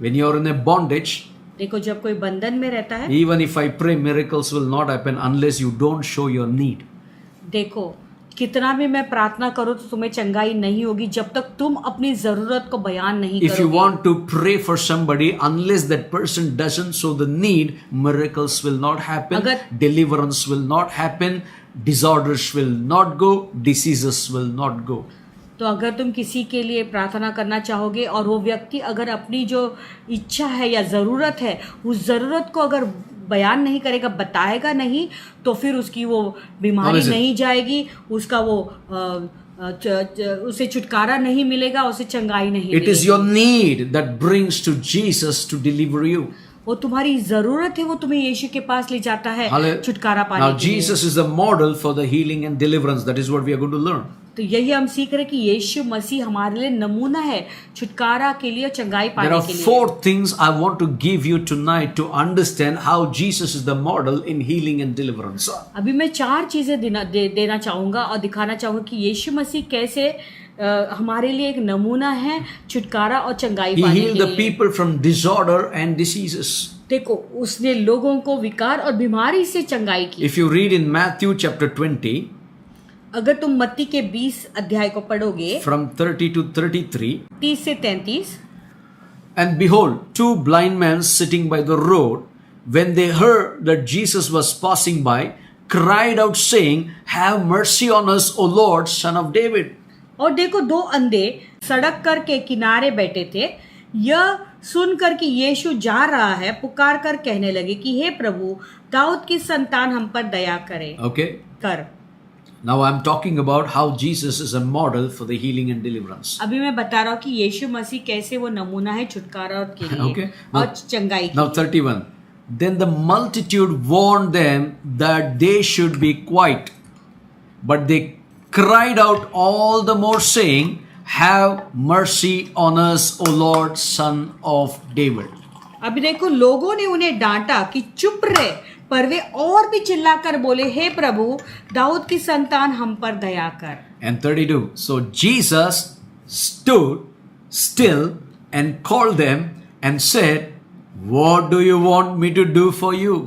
When you are in a bondage, देखो, जब कोई बंधन में रहता है, even if I pray, miracles will not happen unless you don't show your need. देखो कितना भी मैं प्रार्थना करूं तो तुम्हें चंगाई नहीं होगी जब तक तुम अपनी जरूरत को बयान नहीं If you करोगे. want to pray for somebody, unless that person doesn't show the need, miracles will not happen, अगर- deliverance will not happen, disorders will not go, diseases will not go. तो अगर तुम किसी के लिए प्रार्थना करना चाहोगे और वो व्यक्ति अगर अपनी जो इच्छा है या ज़रूरत है उस ज़रूरत को अगर बयान नहीं करेगा, बताएगा नहीं, तो फिर उसकी वो बीमारी Listen. नहीं जाएगी, उसका वो उसे छुटकारा नहीं मिलेगा, उसे चंगाई नहीं It is मिलेगी. your need that brings to Jesus to deliver you. वो तुम्हारी ज़रूरत है, वो तुम्हें यीशु के पास ले जाता है Hallelujah. छुटकारा पाने Now के लिए. Jesus is the model for the healing and deliverance. That is what we are going to learn. तो यही हम सीख रहे हैं कि यीशु मसीह हमारे लिए नमूना है छुटकारा के लिए और चंगाई There पाने are के लिए. 4 things I want to give you tonight to understand how Jesus is the model in healing and deliverance. अभी मैं 4 चीजें देना चाहूंगा और दिखाना चाहूंगा कि यीशु मसीह कैसे हमारे लिए एक नमूना है छुटकारा और चंगाई He पाने healed के the लिए. people from disorder and diseases. देखो, उसने लोगों को विकार और बीमारी से चंगाई की. If you read in Matthew chapter 20 अगर तुम मत्ती के 20 अध्याय को पढ़ोगे from 30 to 33, 30 से 33, and behold, 2 blind men sitting by the road, when they heard that Jesus was passing by, cried out saying, "Have mercy on us, O Lord, Son of David." और देखो 2 अंधे सड़क कर के किनारे बैठे थे. यह सुनकर कि यीशु जा रहा है, पुकार कर कहने लगे कि हे प्रभु, दाऊद की संतान हम पर दया करे. Okay. कर. Now I'm talking about how Jesus is a model for the healing and deliverance. अभी मैं बता रहा हूँ कि यीशु मसीह कैसे वो नमूना है छुटकारा के लिए Okay. और Now- चंगाई के Now लिए. 31. Then the multitude warned them that they should be quiet. But they cried out all the more saying, "Have mercy on us, O Lord, Son of David." अभी देखो, लोगों ने उन्हें डांटा कि चुप रहे, पर वे और भी चिल्लाकर बोले, हे प्रभु, दाऊद की संतान हम पर दया कर. And 32. So Jesus stood still and called them and said, "What do you want me to do for you?"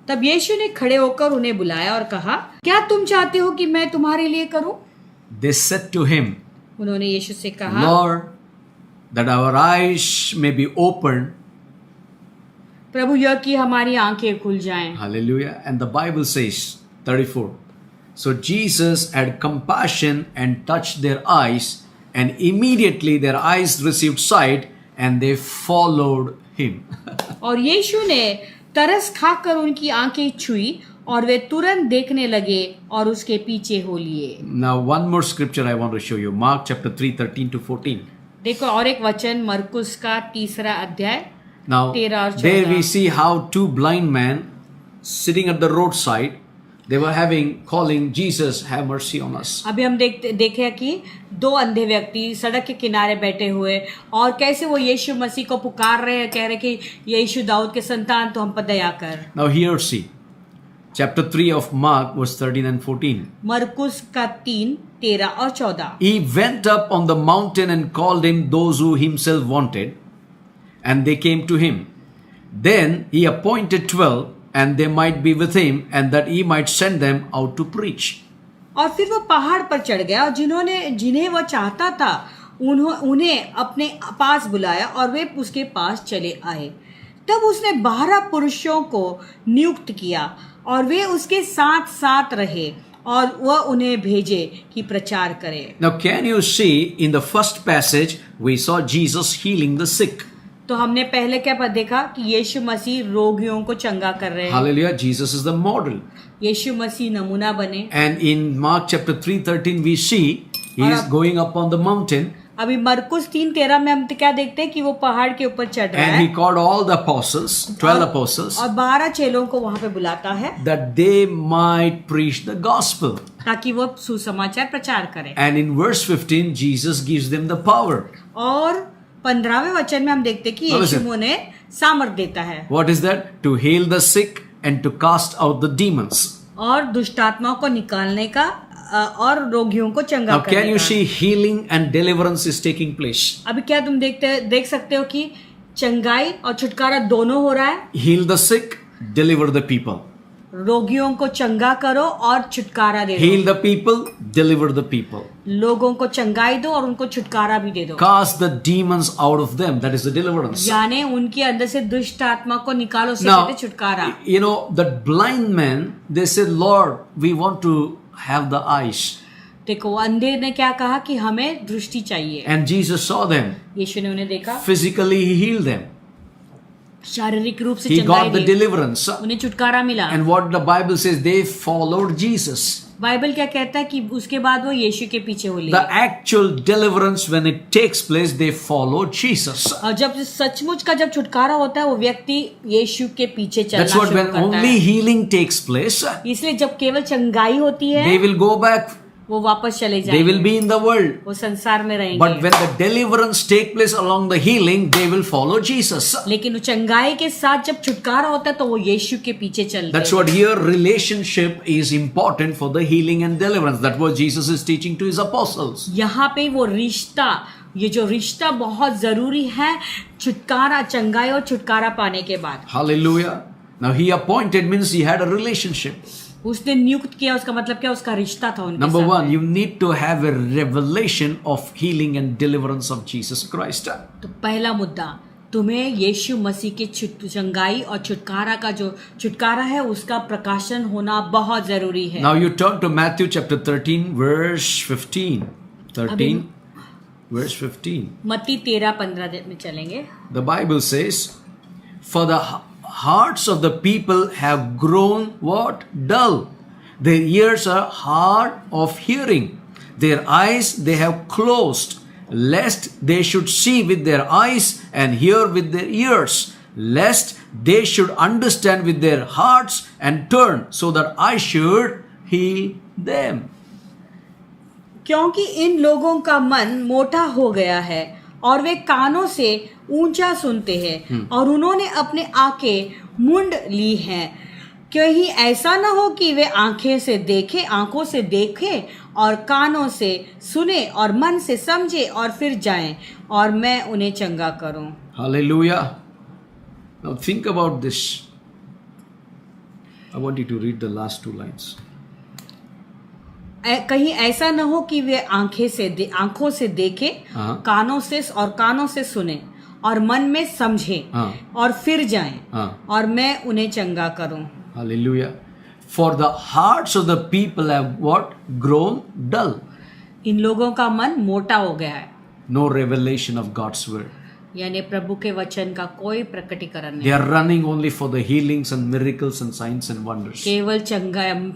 तब यीशु ने खड़े होकर उन्हें बुलाया और कहा, क्या तुम चाहते हो कि मैं तुम्हारे लिए करूं? They said to him, उन्होंने यीशु से कहा, "Lord, that our eyes may be opened." प्रभु, यह कि हमारी आंखें खुल जाएं. Hallelujah. And the Bible says, 34. So Jesus had compassion and touched their eyes, and immediately their eyes received sight, and they followed him. और यीशु ने तरस खाकर उनकी आंखें छुई और वे तुरंत देखने लगे और उसके पीछे हो लिए. Now, one more scripture I want to show you. Mark chapter 3, 13 to 14. देखो, और एक वचन मरकुस का 3 अध्याय Now, 13 और there 14. we see how 2 blind men sitting at the roadside, they were calling Jesus, "Have mercy on us." अभी हम देखे कि 2 अंधे व्यक्ति सड़क के किनारे बैठे हुए और कैसे वो यीशु मसीह को पुकार रहे हैं, कह रहे कि यीशु दाऊद के संतान तो हम पर दया कर. Now here see, chapter 3 of Mark verse 13 and 14. मरकुस का 3, 13 और 14. He went up on the mountain and called him those who himself wanted, and they came to him. Then he appointed 12, and they might be with him, and that he might send them out to preach. और फिर वो पहाड़ पर चढ़ गया और जिन्हें वह चाहता था उन्हें अपने पास बुलाया और वे उसके पास चले आए. तब उसने 12 पुरुषों को नियुक्त किया और वे उसके साथ साथ रहे और वह उन्हें भेजे कि प्रचार करें. Now, can you see in the first passage we saw Jesus healing the sick? तो हमने पहले क्या देखा कि यीशु मसीह रोगियों को चंगा कर रहे हैं। Hallelujah. Jesus is the model. यीशु मसीह नमूना बने। And in Mark chapter 3:13 we see he is going up on the mountain. अभी मरकुस 3:13 में हम क्या देखते हैं कि वो पहाड़ के ऊपर चढ़ रहा And है he called all the apostles, 12 apostles, और 12 चेलों को वहां पे बुलाता है that they might preach the gospel. ताकि वो सुसमाचार प्रचार करें। And in verse 15 Jesus gives them the power. और 15वें वचन में हम देखते हैं कि Now यीशु listen. उन्हें सामर्थ देता है What is that? To heal the sick and to cast out the demons. और दुष्टात्माओं को निकालने का और रोगियों को चंगा Now करने can you का। see healing and deliverance is taking place? अभी क्या तुम देख सकते हो कि चंगाई और छुटकारा दोनों हो रहा है। Heal the sick, deliver the people. रोगियों को चंगा करो और छुटकारा दे Heal दो। the people, deliver the people. लोगों को चंगाई दो और उनको छुटकारा भी दे दो। Cast the demons out of them. That is the deliverance. यानी उनके अंदर से दुष्ट आत्मा को निकालो, उससे Now, कहते छुटकारा। you know, that blind man, they said, Lord, we want to have the eyes. देखो अंधे ने क्या कहा कि हमें दृष्टि चाहिए। And Jesus saw them. यीशु ने उन्हें देखा, Physically, he healed them. शारीरिक रूप से He चंगाई got the दी, deliverance. उन्हें छुटकारा मिला। And what the Bible says, they followed Jesus. Bible क्या कहता है कि उसके बाद वो यीशु के पीछे हो The लिए। actual deliverance, when it takes place, they followed Jesus. और जब सचमुच का जब छुटकारा होता है वो व्यक्ति यीशु के पीछे चलना That's what शुरू when करता only है। healing takes place, इसलिए जब केवल चंगाई होती है they will go back. वो वापस चले They will जाएंगे, be in the world. वो संसार में रहेंगे। But when the deliverance take place along the healing, they will follow Jesus. लेकिन वो चंगाई के साथ जब छुटकारा होता है तो वो यीशु के पीछे चलते That's हैं। what here relationship is important for the healing and deliverance. That's what Jesus is teaching to his apostles. यहाँ पे वो रिश्ता, ये जो रिश्ता बहुत जरूरी है छुटकारा, चंगाई और छुटकारा पाने के बाद। Hallelujah. Now he appointed means he had a relationship. उसने नियुक्त किया, उसका मतलब क्या, उसका रिश्ता था उनके Number साथ one, में। you need to have a revelation of healing and deliverance of Jesus Christ. तो पहला मुद्दा, तुम्हें यीशु मसीह के चंगाई और छुटकारा का जो छुटकारा है उसका प्रकाशन होना बहुत जरूरी है। Now you turn to Matthew chapter 13 verse 15. 13 verse 15. मत्ती 13-15 में चलेंगे। The Bible says, for the hearts of the people have grown what? Dull. Their ears are hard of hearing. Their eyes they have closed, lest they should see with their eyes and hear with their ears, lest they should understand with their hearts and turn, so that I should heal them. क्योंकि इन लोगों का मन मोटा हो गया है और वे कानों से ऊंचा सुनते हैं और उन्होंने अपने आंखें मूंद ली हैं। कहीं ऐसा न हो कि वे आंखों से देखें और कानों से सुने और मन से समझे और फिर जाएं और मैं उन्हें चंगा करूं। Hallelujah. Now think about this. I want you to read the last two lines. कहीं ऐसा न हो कि वे आंखों से देखें, हाँ। कानों से सुने और मन में समझे हाँ। और फिर जाएं हाँ। और मैं उन्हें चंगा करूं। Hallelujah. For the hearts of the people have what? Grown dull. इन लोगों का मन मोटा हो गया है, No revelation of God's word. यानी प्रभु के वचन का कोई प्रकटीकरण They नहीं। are running only for the healings and miracles and signs and wonders. केवल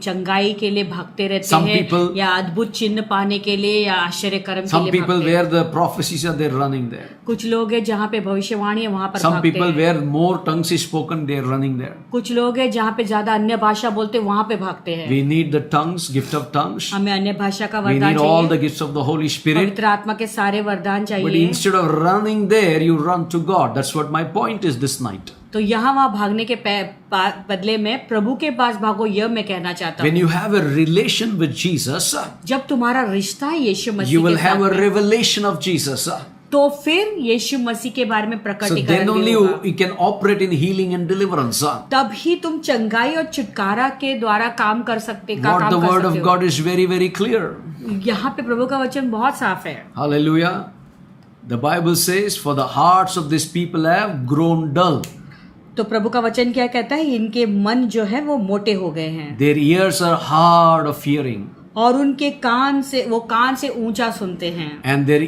चंगाई के लिए भागते रहते Some हैं people- या अद्भुत चिन्ह पाने के लिए या आश्चर्य कर्म Some के लिए people भागते हैं। where the prophecies are, they're running there. कुछ लोग हैं जहाँ पे भविष्यवाणी है वहां पर Some भागते people हैं। where more tongues is spoken, they're running there. कुछ लोग हैं जहाँ पे ज्यादा अन्य भाषा बोलते वहां पे भागते हैं। We need the tongues, gift of tongues. हमें अन्य भाषा का We वरदान need all the चाहिए, gifts of the Holy Spirit. पवित्र आत्मा के सारे वरदान But चाहिए। instead of running there, you run to God. That's what my point is this night. तो यहाँ वहाँ भागने के बदले में प्रभु के पास भागो, यह मैं कहना चाहता When हूँ। you have a relation with Jesus, जब तुम्हारा रिश्ता है यीशु you मसीह will के have a साथ में, revelation of Jesus. तो फिर यीशु मसीह के बारे में So प्रकटीकरण then भी only होगा। you can operate in healing and deliverance. तभी तुम चंगाई और छुटकारा के द्वारा काम कर सकते What the word of हो। God is very, very clear. यहाँ पे प्रभु का वचन बहुत साफ है। Hallelujah. The Bible says, for the hearts of these people have grown dull. तो प्रभु का वचन क्या कहता है, इनके मन जो है वो मोटे हो गए हैं Their ears are hard of hearing. और उनके कान से ऊंचा सुनते हैं And their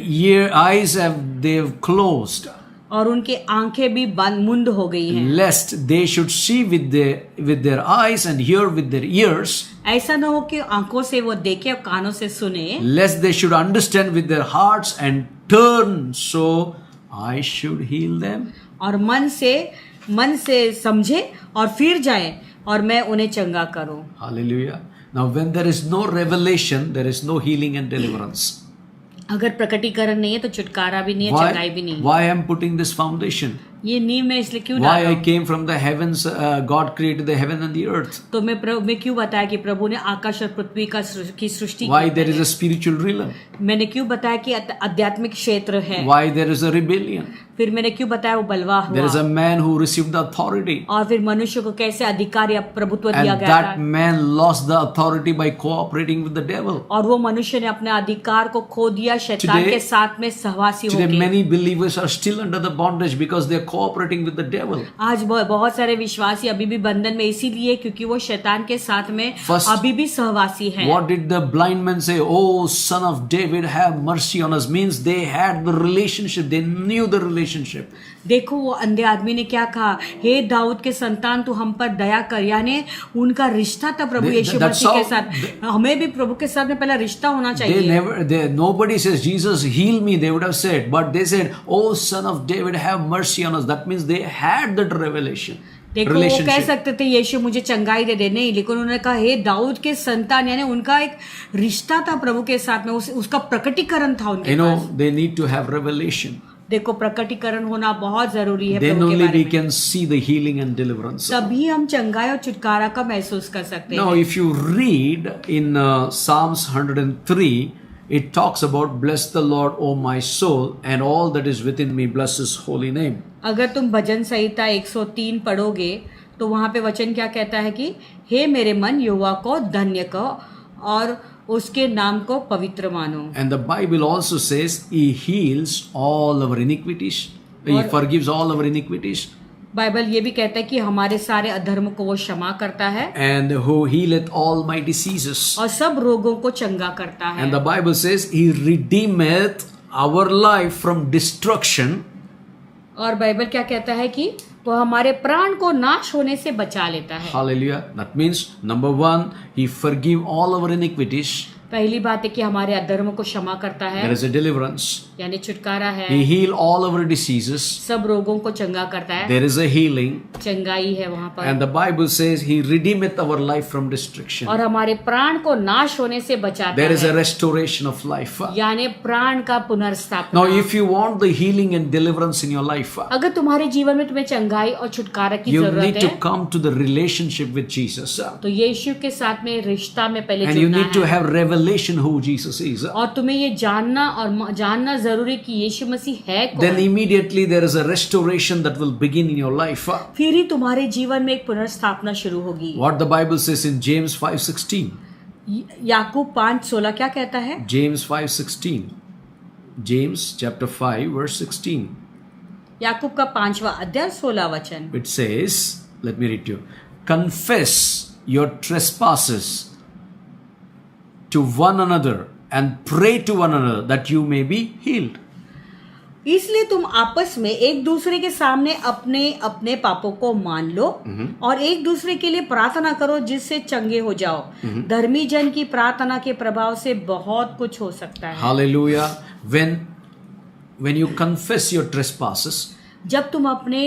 eyes they've closed. और उनके आंखें भी बंद मुंद हो गई हैं, lest they should see with their eyes and hear with their ears, ऐसा न हो कि आंखों से वो देखे और कानों से सुने, lest they should understand with their hearts and turn, so I should heal them. और मन से समझे और फिर जाए और मैं उन्हें चंगा करूं। Hallelujah. Now when there is no revelation, there is no healing and deliverance. अगर प्रकटीकरण नहीं है तो छुटकारा भी नहीं है, चंगाई भी नहीं है। Why I am putting this foundation? ये नींव में इसलिए क्यों Why डाला I हूं? came from the heavens, God created the heaven and the earth. तो मैं क्यों बताया कि प्रभु ने आकाश और पृथ्वी की सृष्टि Why की? there is a spiritual realm? मैंने क्यों बताया कि आध्यात्मिक क्षेत्र है? Why there is a rebellion? फिर मैंने क्यों बताया वो बलवा There is हुआ? a man who received the authority, और फिर मनुष्य को कैसे अधिकार या प्रभुत्व दिया and गया that था, man lost the authority by cooperating with the devil. और वो मनुष्य ने अपने अधिकार को खो दिया शैतान Today- के साथ में सहवासी Today होकर। many believers are still under the bondage because they are cooperating with the devil. आज बहुत सारे विश्वासी अभी भी बंधन में इसीलिए क्योंकि वो शैतान के साथ में First- अभी भी सहवासी है। What did the blind man say? Oh, son of David, have mercy on us. Means they had the relationship. They knew the relationship. देखो वो अंधे आदमी ने क्या कहा, हे दाऊद के संतान तू हम पर दया कर, यानी उनका रिश्ता था प्रभु यीशु that's मसीह के how- साथ। हमें भी प्रभु के साथ में पहला रिश्ता होना चाहिए। Nobody says, Jesus, heal me. They would have said, but they said, oh, son of David, have mercy on us. That means they had that revelation. देखो वो कह सकते थे यीशु मुझे चंगाई दे दे, नहीं, लेकिन उन्होंने कहा हे दाऊद के संतान, यानी उनका एक रिश्ता था प्रभु के साथ में, उसका प्रकटीकरण था उनके You know, pass. they need to have revelation. देखो प्रकटीकरण होना बहुत जरूरी है Then प्रभु के only बारे we में। can see the healing and deliverance. तभी हम चंगाई और छुटकारा का महसूस कर सकते Now, हैं। if you read in Psalms 103, it talks about bless the Lord, O my soul, and all that is within me, bless His holy name. अगर तुम भजन संहिता 103 पढ़ोगे तो वहां पे वचन क्या कहता है कि हे मेरे मन यहोवा को धन्य कहो और उसके नाम को पवित्र मानो। And the Bible also says He heals all our iniquities. He forgives all our iniquities. Bible ये भी कहता है कि हमारे सारे अधर्म को वो क्षमा करता है And who healeth all my diseases. और सब रोगों को चंगा करता है। And the Bible says He redeemeth our life from destruction. और बाइबल क्या कहता है कि वो हमारे प्राण को नाश होने से बचा लेता है। Hallelujah. That means, number one, He forgive all our iniquities. पहली बात है कि हमारे अधर्म को क्षमा करता है, There is a deliverance. यानी छुटकारा है। He heal all our diseases. सब रोगों को चंगा करता है, There is a healing. चंगाई है वहां पर। And the Bible says He redeemeth our life from destruction. और हमारे प्राण को नाश होने से बचाता There is a है, restoration of life. यानी प्राण का पुनर्स्थापना। Now, if you want the healing and deliverance in your life, अगर तुम्हारे जीवन में तुम्हें चंगाई और छुटकारा की you जरूरत need to है come to the relationship with Jesus. तो यीशु के साथ में रिश्ता में पहले And you जुड़ना need to है have revelation who Jesus is. और तुम्हें ये जानना और जानना जरूरी कि यीशु मसीह है Then कौन। immediately there is a restoration that will begin in your life. फिर ही तुम्हारे जीवन में एक पुनर्स्थापना शुरू होगी। What the Bible says in James 5:16. याकूब 5:16 क्या कहता है? James 5:16. James chapter 5 verse 16. याकूब का 5वां अध्याय 16 वचन। It says, let me read to you. Confess your trespasses to one another and pray to one another that you may be healed. इसलिए तुम आपस में एक दूसरे के सामने अपने अपने पापों को मान लो और एक दूसरे के लिए प्रार्थना करो जिससे चंगे हो जाओ। धर्मी जन की प्रार्थना के प्रभाव से बहुत कुछ हो सकता है। Hallelujah. When you confess your trespasses जब तुम अपने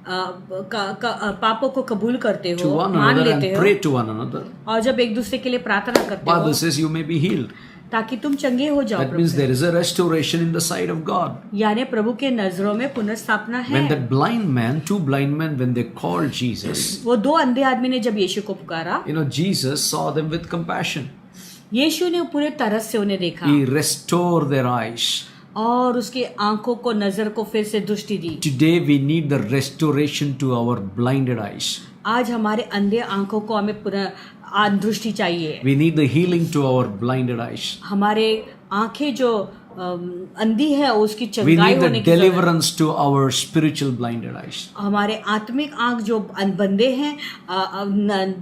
पापों को कबूल करते to हो, one मान another लेते and हो, pray to one another, और जब एक दूसरे के लिए प्रार्थना करते हो Bible says you may be healed. ताकि तुम चंगे हो जाओ That प्रभु means से। there is a restoration in the sight of God. यानी प्रभु के नजरों में पुनर्स्थापना When है। that blind man, two blind men, when they called Jesus, वो दो अंधे आदमी ने जब यीशु को पुकारा, Jesus saw them with compassion. यीशु ने पूरे तरस से उन्हें देखा He restored their eyes. और उसकी आंखों को नजर को फिर से दृष्टि दी। Today we need the restoration to our blinded eyes. आज हमारे अंधे आंखों को हमें पुनः दृष्टि चाहिए। We need the healing to our blinded eyes. हमारे आंखें जो अंधी है उसकी We चंगाई need होने the की जरूरत है। deliverance to our spiritual blinded eyes. हमारे आत्मिक आंख जो बंदे हैं,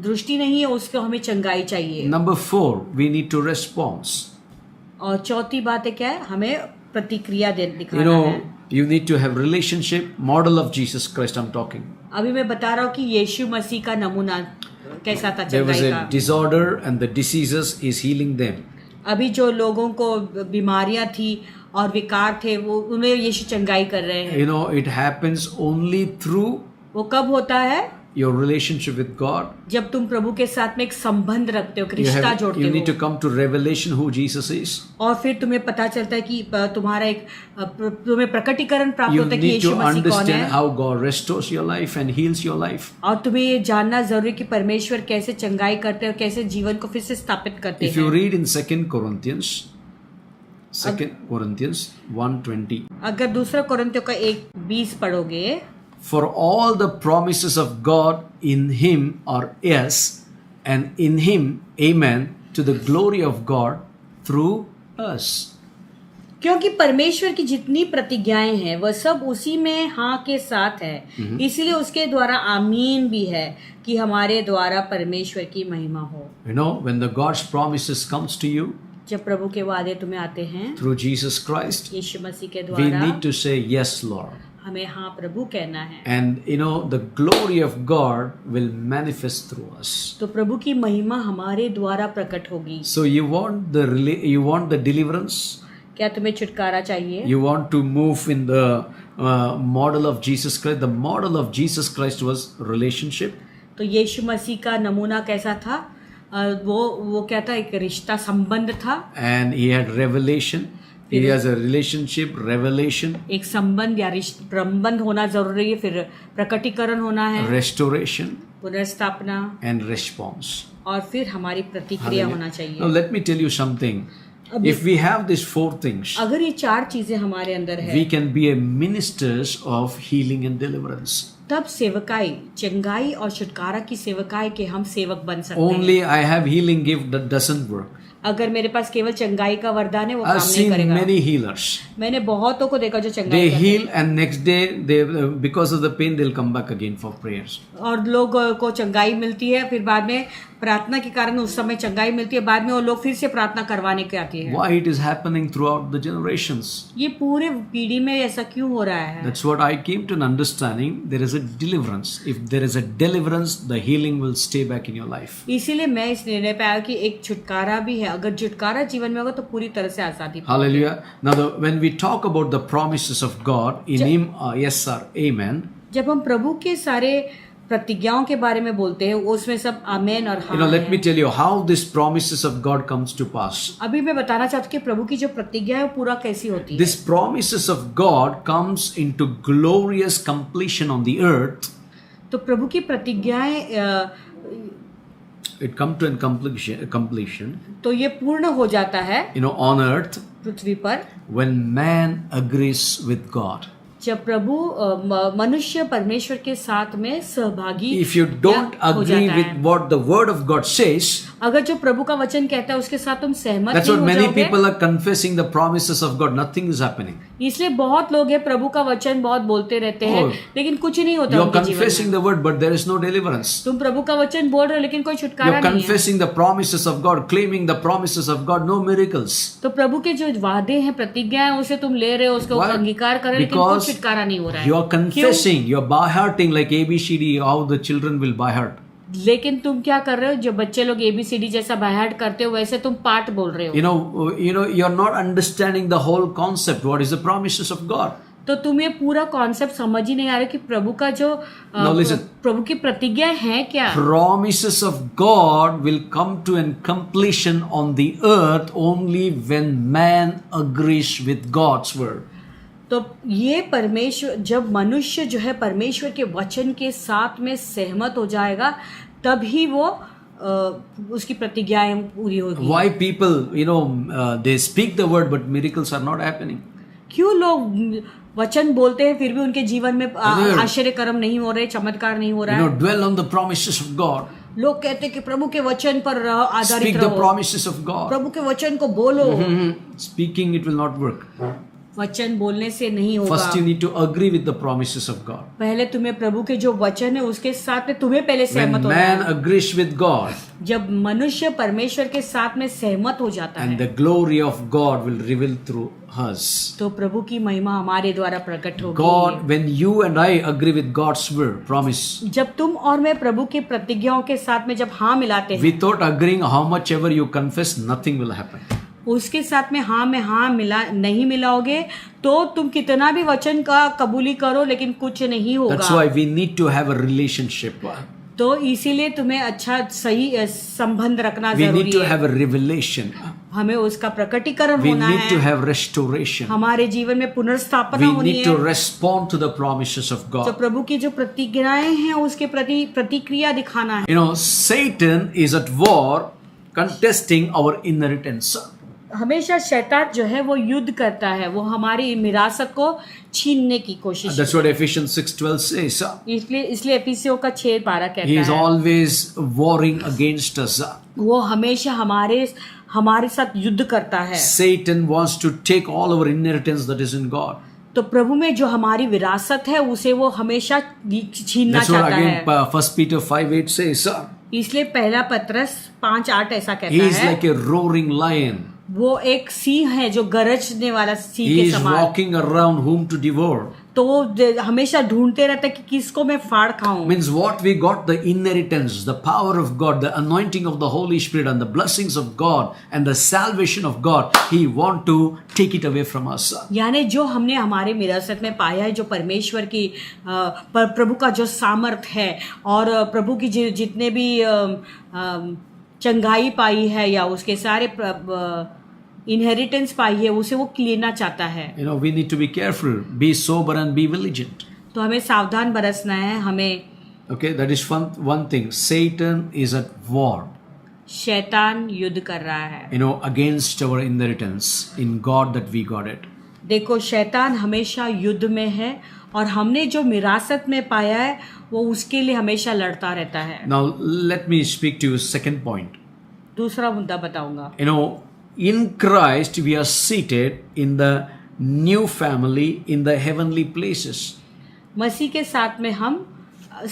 दृष्टि नहीं है, उसको हमें चंगाई चाहिए। Number 4, we need to respond. और चौथी बात है क्या है? हमें प्रतिक्रिया दिखाना You know, है। You need to have relationship, model of Jesus Christ I'm talking. अभी मैं बता रहा हूँ कि यीशु मसीह का नमूना कैसा था There was चंगाई a का। disorder and the diseases is healing them. अभी जो लोगों को बीमारियां थी और विकार थे वो उन्हें यीशु चंगाई कर रहे हैं। You know, it happens only through वो कब होता है? your relationship with God. जब तुम प्रभु के साथ में एक संबंध रखते हो, एक रिश्ता जोड़ते You need to हो, come to revelation who Jesus is. और फिर तुम्हें पता चलता है कि तुम्हारा एक तुम्हें प्रकटीकरण प्राप्त You होता है कि need to यीशु मसीह कौन understand है, how God restores your life and heals your life. और तुम्हें ये जानना जरूरी कि परमेश्वर कैसे चंगाई करते हैं और कैसे जीवन को फिर से स्थापित करते If you हैं। read in 2 Corinthians 1:20, अगर दूसरा कोरिन्थियों का 1:20 पढ़ोगे, for all the promises of God in him are yes, and in him amen, to the glory of God through us. क्योंकि परमेश्वर की जितनी प्रतिज्ञाएं हैं वह सब उसी में हाँ के साथ है, इसीलिए उसके द्वारा आमीन भी है कि हमारे द्वारा परमेश्वर की महिमा हो। You know, when the God's promises comes to you जब प्रभु के वादे तुम्हें आते हैं through Jesus Christ, यीशु मसीह के we द्वारा, need to say yes, Lord. हमें हाँ प्रभु कहना है, And you know, the glory of God will manifest through us. तो प्रभु की महिमा हमारे द्वारा प्रकट होगी। So you want the deliverance? क्या तुम्हें छुटकारा चाहिए? You want to move in the model of Jesus Christ? The model of Jesus Christ was relationship. तो यीशु मसीह का नमूना कैसा था? वो क्या था? एक रिश्ता, संबंध था। And he had revelation. He has a relationship, revelation, एक संबंध या प्रबंध होना जरूरी है, फिर प्रकटीकरण होना है, restoration, पुनर्स्थापना, and response. और फिर हमारी प्रतिक्रिया होना Now चाहिए। let me tell you something. If we have these 4 things, अगर ये 4 चीजें हमारे अंदर है, we can be a ministers of healing and deliverance. तब सेवकाई, चंगाई और छुटकारा की सेवकाई के हम सेवक बन सकते हैं। Only I have healing gift that doesn't work. अगर मेरे पास केवल चंगाई का वरदान है वो I've काम नहीं seen करेगा। many healers. मैंने बहुतों को देखा जो They चंगाई करते heal and next day they because of the pain they'll come back again for prayers. हैं। और लोग को चंगाई मिलती है, फिर बाद में प्रार्थना के कारण उस समय चंगाई मिलती है, बाद में वो लोग फिर से प्रार्थना करवाने के आती है। Why it is happening throughout the generations? ये पूरे पीढ़ी में ऐसा क्यों हो रहा है? That's what I came to an understanding. There is a deliverance. If there is a deliverance, the healing will stay back in your life. इसीलिए मैं इस निर्णय पे आया कि एक छुटकारा भी है। अगर छुटकारा जीवन में होगा तो पूरी तरह से आजादी पाओगे। Hallelujah. Now, when we talk about the promises of God, in Him, yes, sir, amen. जब हम प्रभु के सारे प्रतिज्ञाओं के बारे में बोलते हैं, उसमें सब आमेन और हाँ Let me है। tell you how these promises of God comes to pass. अभी मैं बताना चाहती हूँ कि प्रभु की जो प्रतिज्ञा है वो पूरा कैसी होती है। These promises of God comes into glorious completion on the earth. तो प्रभु की प्रतिज्ञाएं It come to a completion, तो ये पूर्ण हो जाता है on earth पृथ्वी पर when man agrees with God. जब प्रभु मनुष्य परमेश्वर के साथ में सहभागी If you don't हो agree जाता with है। what the word of God says, अगर जो प्रभु का वचन कहता है उसके साथ तुम सहमत that's नहीं what हो many जाओगे, people are confessing the promises of God. Nothing is happening. इसलिए बहुत लोग हैं प्रभु का वचन बहुत बोलते रहते हैं, Oh. लेकिन कुछ नहीं होता You're उनके जीवन confessing में। the word, but there is no deliverance. तुम प्रभु का वचन बोल रहे हो लेकिन कोई छुटकारा You're नहीं है। confessing the promises of God, claiming the promises of God, no miracles. तो प्रभु के जो वादे हैं, प्रतिज्ञा है, उसे तुम ले रहे हो, उसको Why? अंगीकार कर रहे हो, लेकिन Because कुछ छुटकारा नहीं हो रहा है। You're confessing, you're by hearting like ABCD, how the children will by heart. लेकिन तुम क्या कर रहे हो? जो बच्चे लोग ABCD जैसा बायहार्ट करते हो वैसे तुम पाठ बोल रहे हो। You're not understanding the whole concept. What is the promises of God? तो तुम्हें पूरा कॉन्सेप्ट समझ ही नहीं आ रहा कि प्रभु का जो Now listen. प्रभु की प्रतिज्ञा है क्या। Promises of God will come to an completion on the earth only when man agrees with God's word. तो ये परमेश्वर, जब मनुष्य जो है परमेश्वर के वचन के साथ में सहमत हो जाएगा तभी वो उसकी प्रतिज्ञाएं पूरी होगी। Why people, they speak the word but miracles are not happening? क्यों लोग वचन बोलते हैं फिर भी उनके जीवन में आश्चर्य कर्म नहीं हो रहे, चमत्कार नहीं हो रहा है। Dwell on the promises of God. लोग कहते हैं कि प्रभु के वचन पर आधारित Speak the रहो, promises of God. प्रभु के वचन को बोलो। Speaking, it will not work. वचन बोलने से नहीं होगा। First, you need to agree with the promises of God. पहले तुम्हें प्रभु के जो वचन है उसके साथ में तुम्हें पहले When सहमत होना man है। agrees with God, जब मनुष्य परमेश्वर के साथ में सहमत हो जाता and है the glory of God will reveal through us. तो प्रभु की महिमा हमारे द्वारा प्रकट होगी। God, when you and I agree with God's word, promise, जब तुम और मैं प्रभु की प्रतिज्ञाओं के साथ में जब हाँ मिलाते हैं, without agreeing how much ever you confess, nothing will happen. उसके साथ में हाँ मिला नहीं मिलाओगे तो तुम कितना भी वचन का कबूली करो लेकिन कुछ नहीं That's होगा। why we need to have a relationship. तो इसीलिए तुम्हें अच्छा सही संबंध रखना We जरूरी need to है। have a revelation. हमें उसका प्रकटीकरण We होना need to है। have restoration. हमारे जीवन में पुनर्स्थापना We होनी need है। to respond to the promises of तो God. प्रभु की जो प्रतिज्ञाएं हैं उसके प्रति प्रतिक्रिया दिखाना है। You know, Satan is at war contesting our inheritance. हमेशा शैतान जो है वो युद्ध करता है, वो हमारी विरासत को छीनने की कोशिश That's what Ephesians 6:12 says. इसलिए एफिसियों का 6:12 He कहता is है always warring against us. वो हमेशा हमारे साथ युद्ध करता है। Satan wants to take all our inheritance that is in God. तो प्रभु में जो हमारी विरासत है उसे वो हमेशा छीनना That's what चाहता again है। 1 Peter 5:8 says. इसलिए पहला पत्रस 5:8 ऐसा He कहता is है, like a roaring lion. वो एक सिंह है जो गरजने वाला सिंह He के is समान। walking around whom to devour. तो वो हमेशा ढूंढते रहता है कि किसको मैं फाड़ खाऊं। Means what we got, the inheritance, the power of God, the anointing of the Holy Spirit and the blessings of God and the salvation of God, He want to take it away from us. यानी जो हमने हमारे विरासत में पाया है, जो परमेश्वर की प्रभु का जो सामर्थ है और प्रभु की जितने भी चंगाई पाई है या उसके सारे इनहेरिटेंस पाई है उसे वो लेना चाहता है। You know, we need to be careful, be sober and be vigilant. तो हमें सावधान बरसना है। हमें Okay, that is one thing. Satan is at war, शैतान युद्ध कर रहा है। you know, against our inheritance in God that we got it. देखो शैतान हमेशा युद्ध में है और हमने जो विरासत में पाया है वो उसके लिए हमेशा लड़ता रहता है। Now, let me speak to you second point. दूसरा मुद्दा बताऊंगा। You know, in Christ we are seated in the new family in the heavenly places. मसीह के साथ में हम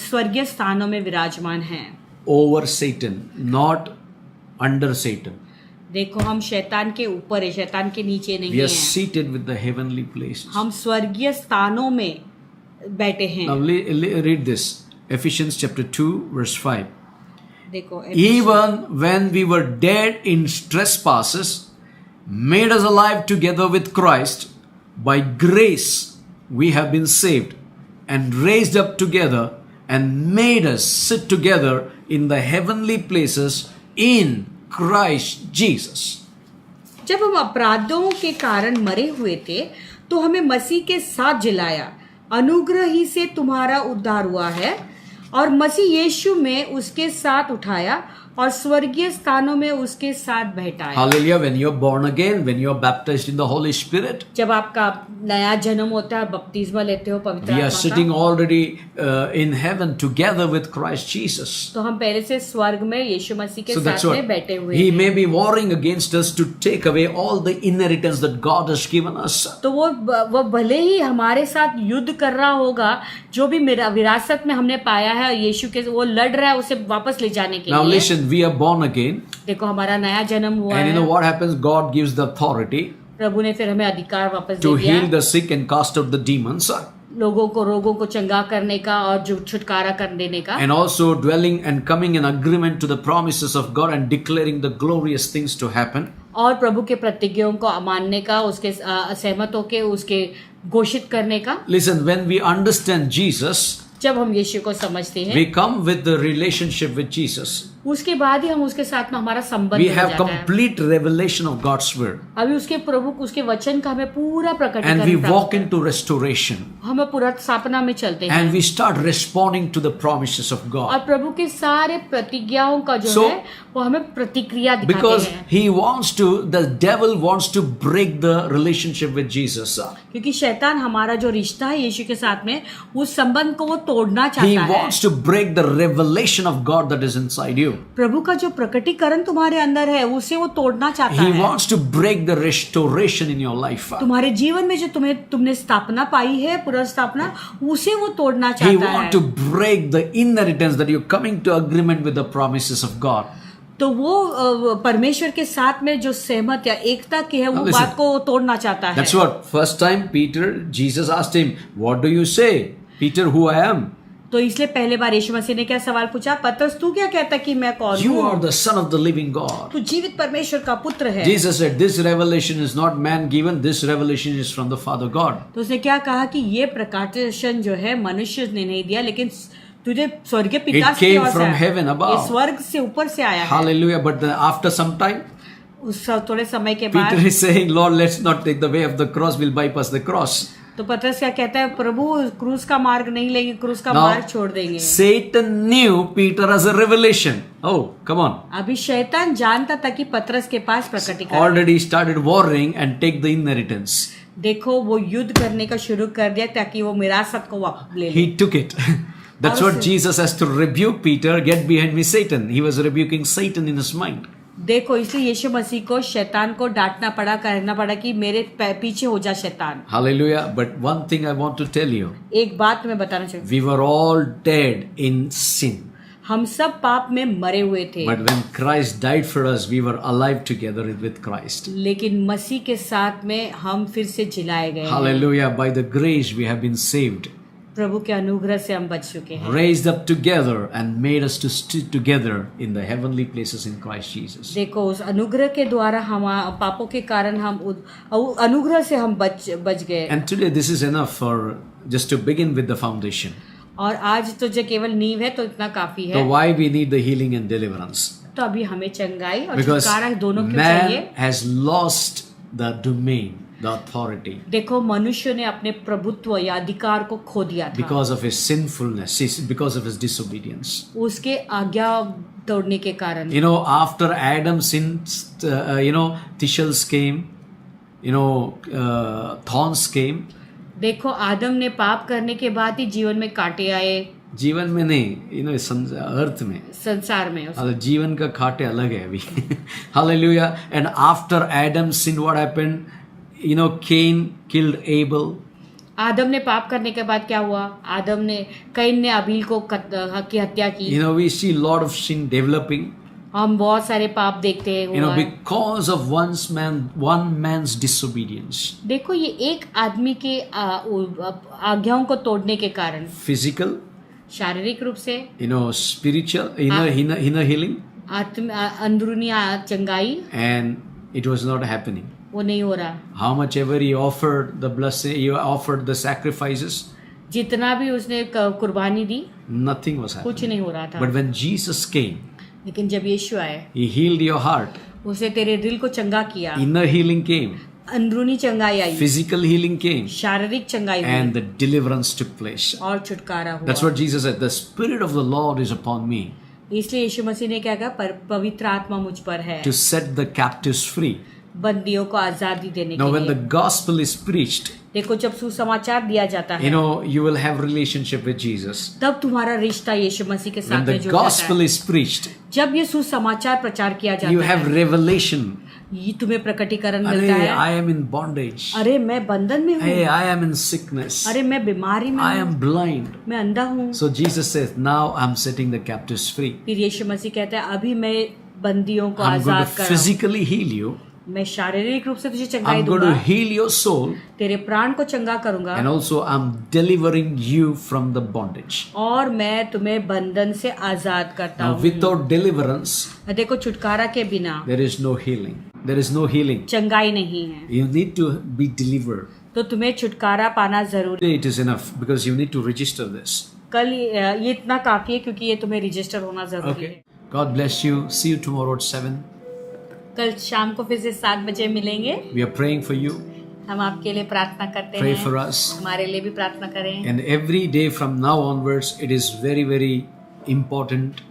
स्वर्गीय स्थानों में विराजमान हैं। Over Satan, not under Satan. देखो हम शैतान के ऊपर है, शैतान के नीचे नहीं We are हैं। seated with the heavenly places. हम स्वर्गीय स्थानों में बैठे हैं। Now read this. Ephesians chapter 2 verse 5. देखो Even when we were dead in trespasses, made us alive together with Christ. By grace we have been saved and raised up together and made us sit together in the heavenly places in Christ Jesus. जब हम अपराधों के कारण मरे हुए थे तो हमें मसीह के साथ जिलाया, अनुग्रह ही से तुम्हारा उद्धार हुआ है और मसीह यीशु में उसके साथ उठाया और स्वर्गीय स्थानों में उसके साथ बैठाया। Hallelujah. When you're born again, when you're baptized in the Holy Spirit, जब आपका नया जन्म होता है, बपतिस्मा लेते हो पवित्र we are आत्मा sitting का, already in heaven together with Christ Jesus. तो हम पहले से स्वर्ग में यीशु मसीह के So that's साथ what में बैठे हुए He हैं। may be warring against us to take away all the inheritance that God has given us. तो वो भले ही हमारे साथ युद्ध कर रहा होगा, जो भी विरासत में हमने पाया है यीशु के, वो लड़ रहा है उसे वापस ले जाने के Now लिए। listen, we are born again, देखो हमारा नया जन्म हुआ and you है, know what happens? God gives the authority प्रभु ने फिर हमें अधिकार वापस to दे दिया heal the sick and cast out the demons, रोगों को चंगा करने का और जो छुटकारा कर देने का, and also dwelling and coming in agreement to the promises of God and declaring the glorious things to happen. और प्रभु के प्रतिज्ञाओं को मानने का, उसके सहमत होके उसके घोषित करने का। Listen, when we understand Jesus, जब हम यीशु को समझते हैं we come with the relationship with Jesus. उसके बाद ही हम उसके साथ में हमारा संबंध We हो have जाता है। complete revelation of God's word, अभी उसके प्रभु उसके वचन का हमें पूरा and प्रकटीकरण we प्राप्त walk है। into restoration, हमें पूरा स्थापना में चलते हैं and we start responding to the promises of और God. प्रभु के सारे प्रतिज्ञाओं का जो So, है वो हमें प्रतिक्रिया दिखाते Because हैं, the devil wants to break the relationship with Jesus. क्योंकि शैतान हमारा जो रिश्ता है यीशु के साथ में उस संबंध को वो तोड़ना He चाहता है। wants to break the revelation of God that is inside you. you. प्रभु का जो प्रकटीकरण तुम्हारे अंदर है उसे वो तोड़ना चाहता He है। wants to break the restoration in your life. तुम्हारे जीवन में जो तुमने स्थापना पाई है, पुनर्स्थापना, उसे वो तोड़ना He चाहता wants है। to break the inheritance that you're coming to agreement with the promises of God. तो वो परमेश्वर के साथ में जो सहमत या एकता की है वो listen. बात को तोड़ना चाहता है। That's what first time Peter, Jesus asked him, "What do you say, Peter? Who I am?" तो इसलिए पहले बार यीशु मसीह ने क्या सवाल पूछा? पतरस, तू क्या कहता कि मैं कौन You are हूँ? the Son of the living God. तू जीवित परमेश्वर का पुत्र है। Jesus said, "This revelation is not man given. This revelation is from the Father God." तो उसने क्या कहा कि ये प्रकाशन जो है मनुष्य ने नहीं दिया, लेकिन तुझे स्वर्गीय पिता It से came और from से heaven above. ये स्वर्ग से ऊपर से आया है। Hallelujah! But then after some time, उस थोड़े समय के Peter बाद is saying, "Lord, let's not take the way of the cross. We'll bypass the cross." तो पतरस क्या कहता है? प्रभु, क्रूस का मार्ग नहीं लेंगे, क्रूस का Now, मार्ग छोड़ देंगे। Satan knew Peter as a revelation. Oh, come on! अभी शैतान जानता था कि पतरस के पास प्रकटीकरण। Already started warring and take the inheritance. देखो वो युद्ध करने का शुरू कर दिया ताकि वो विरासत को वापस ले ले। He took it. That's what Jesus has to rebuke Peter. Get behind me, Satan. He was rebuking Satan in his mind. देखो इसलिए यीशु मसीह को शैतान को डांटना पड़ा, कहना पड़ा कि मेरे पीछे हो जा शैतान। Hallelujah. But one thing I want to tell you. एक बात मैं बताना चाहती हूँ, We were all dead in sin. हम सब पाप में मरे हुए थे, But when Christ died for us, we were alive together with Christ. लेकिन मसीह के साथ में हम फिर से जिलाए गए हैं। Hallelujah. By the grace we have been saved. प्रभु के अनुग्रह से हम बच चुके हैं। Raised up together and made us to sit together in the heavenly places in Christ Jesus. देखो उस अनुग्रह के द्वारा हम पापों के कारण हम अनुग्रह से हम बच गए। And today this is enough for just to begin with the foundation. और आज तो जो केवल नींव है तो इतना काफी So है। why we need the healing and deliverance? तो अभी हमें चंगाई और Because छुटकारा दोनों क्यों man चाहिए? has lost the domain, the authority, देखो मनुष्य ने अपने प्रभुत्व या अधिकार को खो दिया था because of his sinfulness, because of his disobedience. उसके आज्ञा तोड़ने के कारण। You know, after Adam sinned, thistles came, thorns came. देखो आदम ने पाप करने के बाद ही जीवन में कांटे आए, जीवन में नहीं, अर्थ में, संसार में। जीवन का कांटे अलग है अभी. Hallelujah. And after Adam sinned, what happened? Cain killed Abel. आदम ने पाप करने के बाद क्या हुआ? कैन ने अबील की हत्या की। We see a lot of sin developing. हम बहुत सारे पाप देखते हैं। Because of one man's disobedience. देखो ये एक आदमी के आज्ञाओं को तोड़ने के कारण, Physical, शारीरिक रूप से, spiritual, inner healing, अंदरूनी चंगाई, and it was not happening. वो नहीं हो रहा। How much ever he offered the blessing, he offered the sacrifices, जितना भी उसने कुर्बानी दी, nothing was happening. कुछ नहीं हो रहा था। But when Jesus came, लेकिन जब यीशु आए, he healed your heart. उसे तेरे दिल को चंगा किया, Inner healing came, अंदरूनी चंगाई आई, physical healing came, शारीरिक चंगाई हुई, and the deliverance took place. और छुटकारा हुआ। That's what Jesus said. The Spirit of the Lord is upon me इसलिए यीशु मसीह ने क्या कहा? पवित्र आत्मा मुझ पर है, to set the captives free. बंदियों को आजादी देने Now, के when the लिए। gospel is preached, देखो जब सुसमाचार दिया जाता है, you will have relationship with Jesus. तब तुम्हारा रिश्ता यीशु मसीह के When साथ the में जुड़ जाता gospel है। is preached, जब ये सुसमाचार प्रचार किया you जाता have है, revelation. ये तुम्हें प्रकटीकरण मिलता Arey, है। I am in bondage. अरे मैं बंधन में Hey, हूँ, I am in sickness. अरे मैं बीमारी में I हूँ, am blind. मैं अंधा हूँ। So Jesus says, now I'm setting the captives free. फिर यीशु मसीह कहता है अभी मैं बंदियों को I'm going आजाद to कर रहा हूँ। physically heal you. मैं शारीरिक रूप से तुझे चंगाई I'm going दूंगा, to heal your soul. तेरे प्राण को चंगा करूंगा, And also I'm delivering you from the bondage. और मैं तुम्हें बंधन से आजाद करता Now हूँ। without deliverance, देखो छुटकारा के बिना there is no healing. There is no healing. चंगाई नहीं है, You need to be delivered. तो तुम्हें छुटकारा पाना जरूरी। Today it is enough because you need to register this. कल ये इतना काफी है क्योंकि ये तुम्हें रजिस्टर होना जरूरी Okay. है। God bless you. See you tomorrow at 7. कल शाम को फिर से 7 बजे मिलेंगे। We are praying for you. हम आपके लिए प्रार्थना करते Pray हैं, for us. हमारे लिए भी प्रार्थना करें। And every day from now onwards, it is very, very important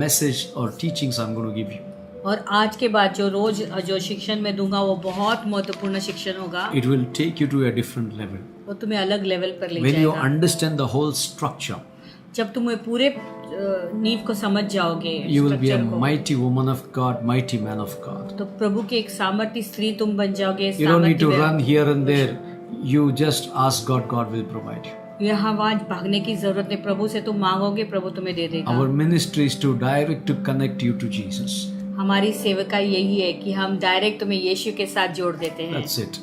message or teachings I'm going to give you. और आज के बाद जो शिक्षण मैं दूंगा वो बहुत महत्वपूर्ण शिक्षण होगा। It will take you to a different level. वो तुम्हें अलग लेवल पर ले When you जाएगा। understand the whole structure, जब तुम्हें पूरे नींव को समझ जाओगे, you will be a structure को, mighty woman of God, mighty man of God. तो प्रभु की एक सामर्थ्य स्त्री तुम बन जाओगे. You don't need to सामर्थ्य run here and there. You just ask God, God will provide you. यहाँ वहाँ भागने की जरूरत नहीं, प्रभु से तुम मांगोगे, प्रभु तुम्हें दे देगा. Our ministry is to direct to connect you to Jesus. हमारी सेवका यही है कि हम डायरेक्ट तुम्हें यीशु के साथ जोड़ देते हैं. That's it.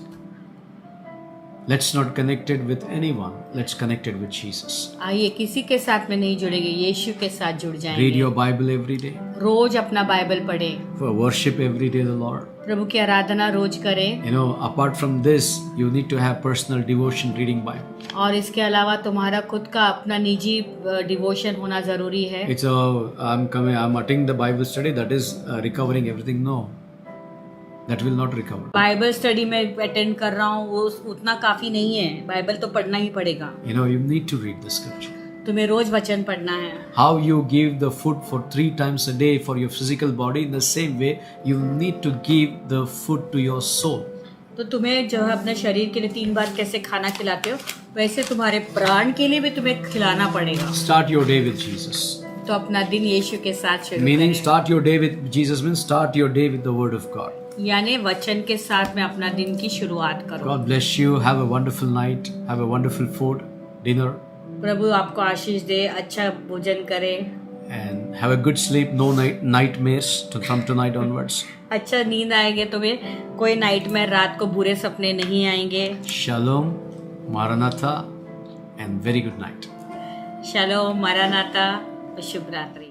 Let's not connect it with anyone. Let's connect it with Jesus. आइए किसी के साथ में नहीं जुड़ेंगे, यीशु के साथ जुड़ Read जाएंगे. your Bible every day. रोज अपना बाइबल पढ़ें, For worship every day the Lord. प्रभु की आराधना रोज करें. You know, apart from this, you need to have personal devotion reading Bible. और इसके अलावा तुम्हारा खुद का अपना निजी डिवोशन होना जरूरी है. It's I'm attending the Bible study, that is recovering everything. No. That will not recover. Bible study में अटेंड कर रहा हूँ, वो उतना काफी नहीं है. बाइबल तो पढ़ना ही पड़ेगा. You know, you need to read the scripture. तुम्हें रोज वचन पढ़ना है. How you give the food for 3 times a day for your physical body, in the same way you need to give the food to your soul. तो तुम्हें जो है अपने शरीर के लिए 3 बार कैसे खाना खिलाते हो, वैसे तुम्हारे प्राण के लिए भी तुम्हें खिलाना पड़ेगा. Start your day with Jesus. तो अपना दिन यीशु के साथ शुरू Meaning करें. start your day with Jesus means start your day with the word of God. यानी वचन के साथ में अपना दिन की शुरुआत करो. God bless you. Have a wonderful night. Have a wonderful food, dinner, प्रभु आपको आशीष दे, अच्छा भोजन करे, and have a good sleep. No nightmares from tonight onwards. अच्छा नींद आएंगे तुम्हें, कोई नाइट में रात को बुरे सपने नहीं आएंगे. Shalom, Maranatha, and very good night. Shalom, maranatha, शुभ रात्रि.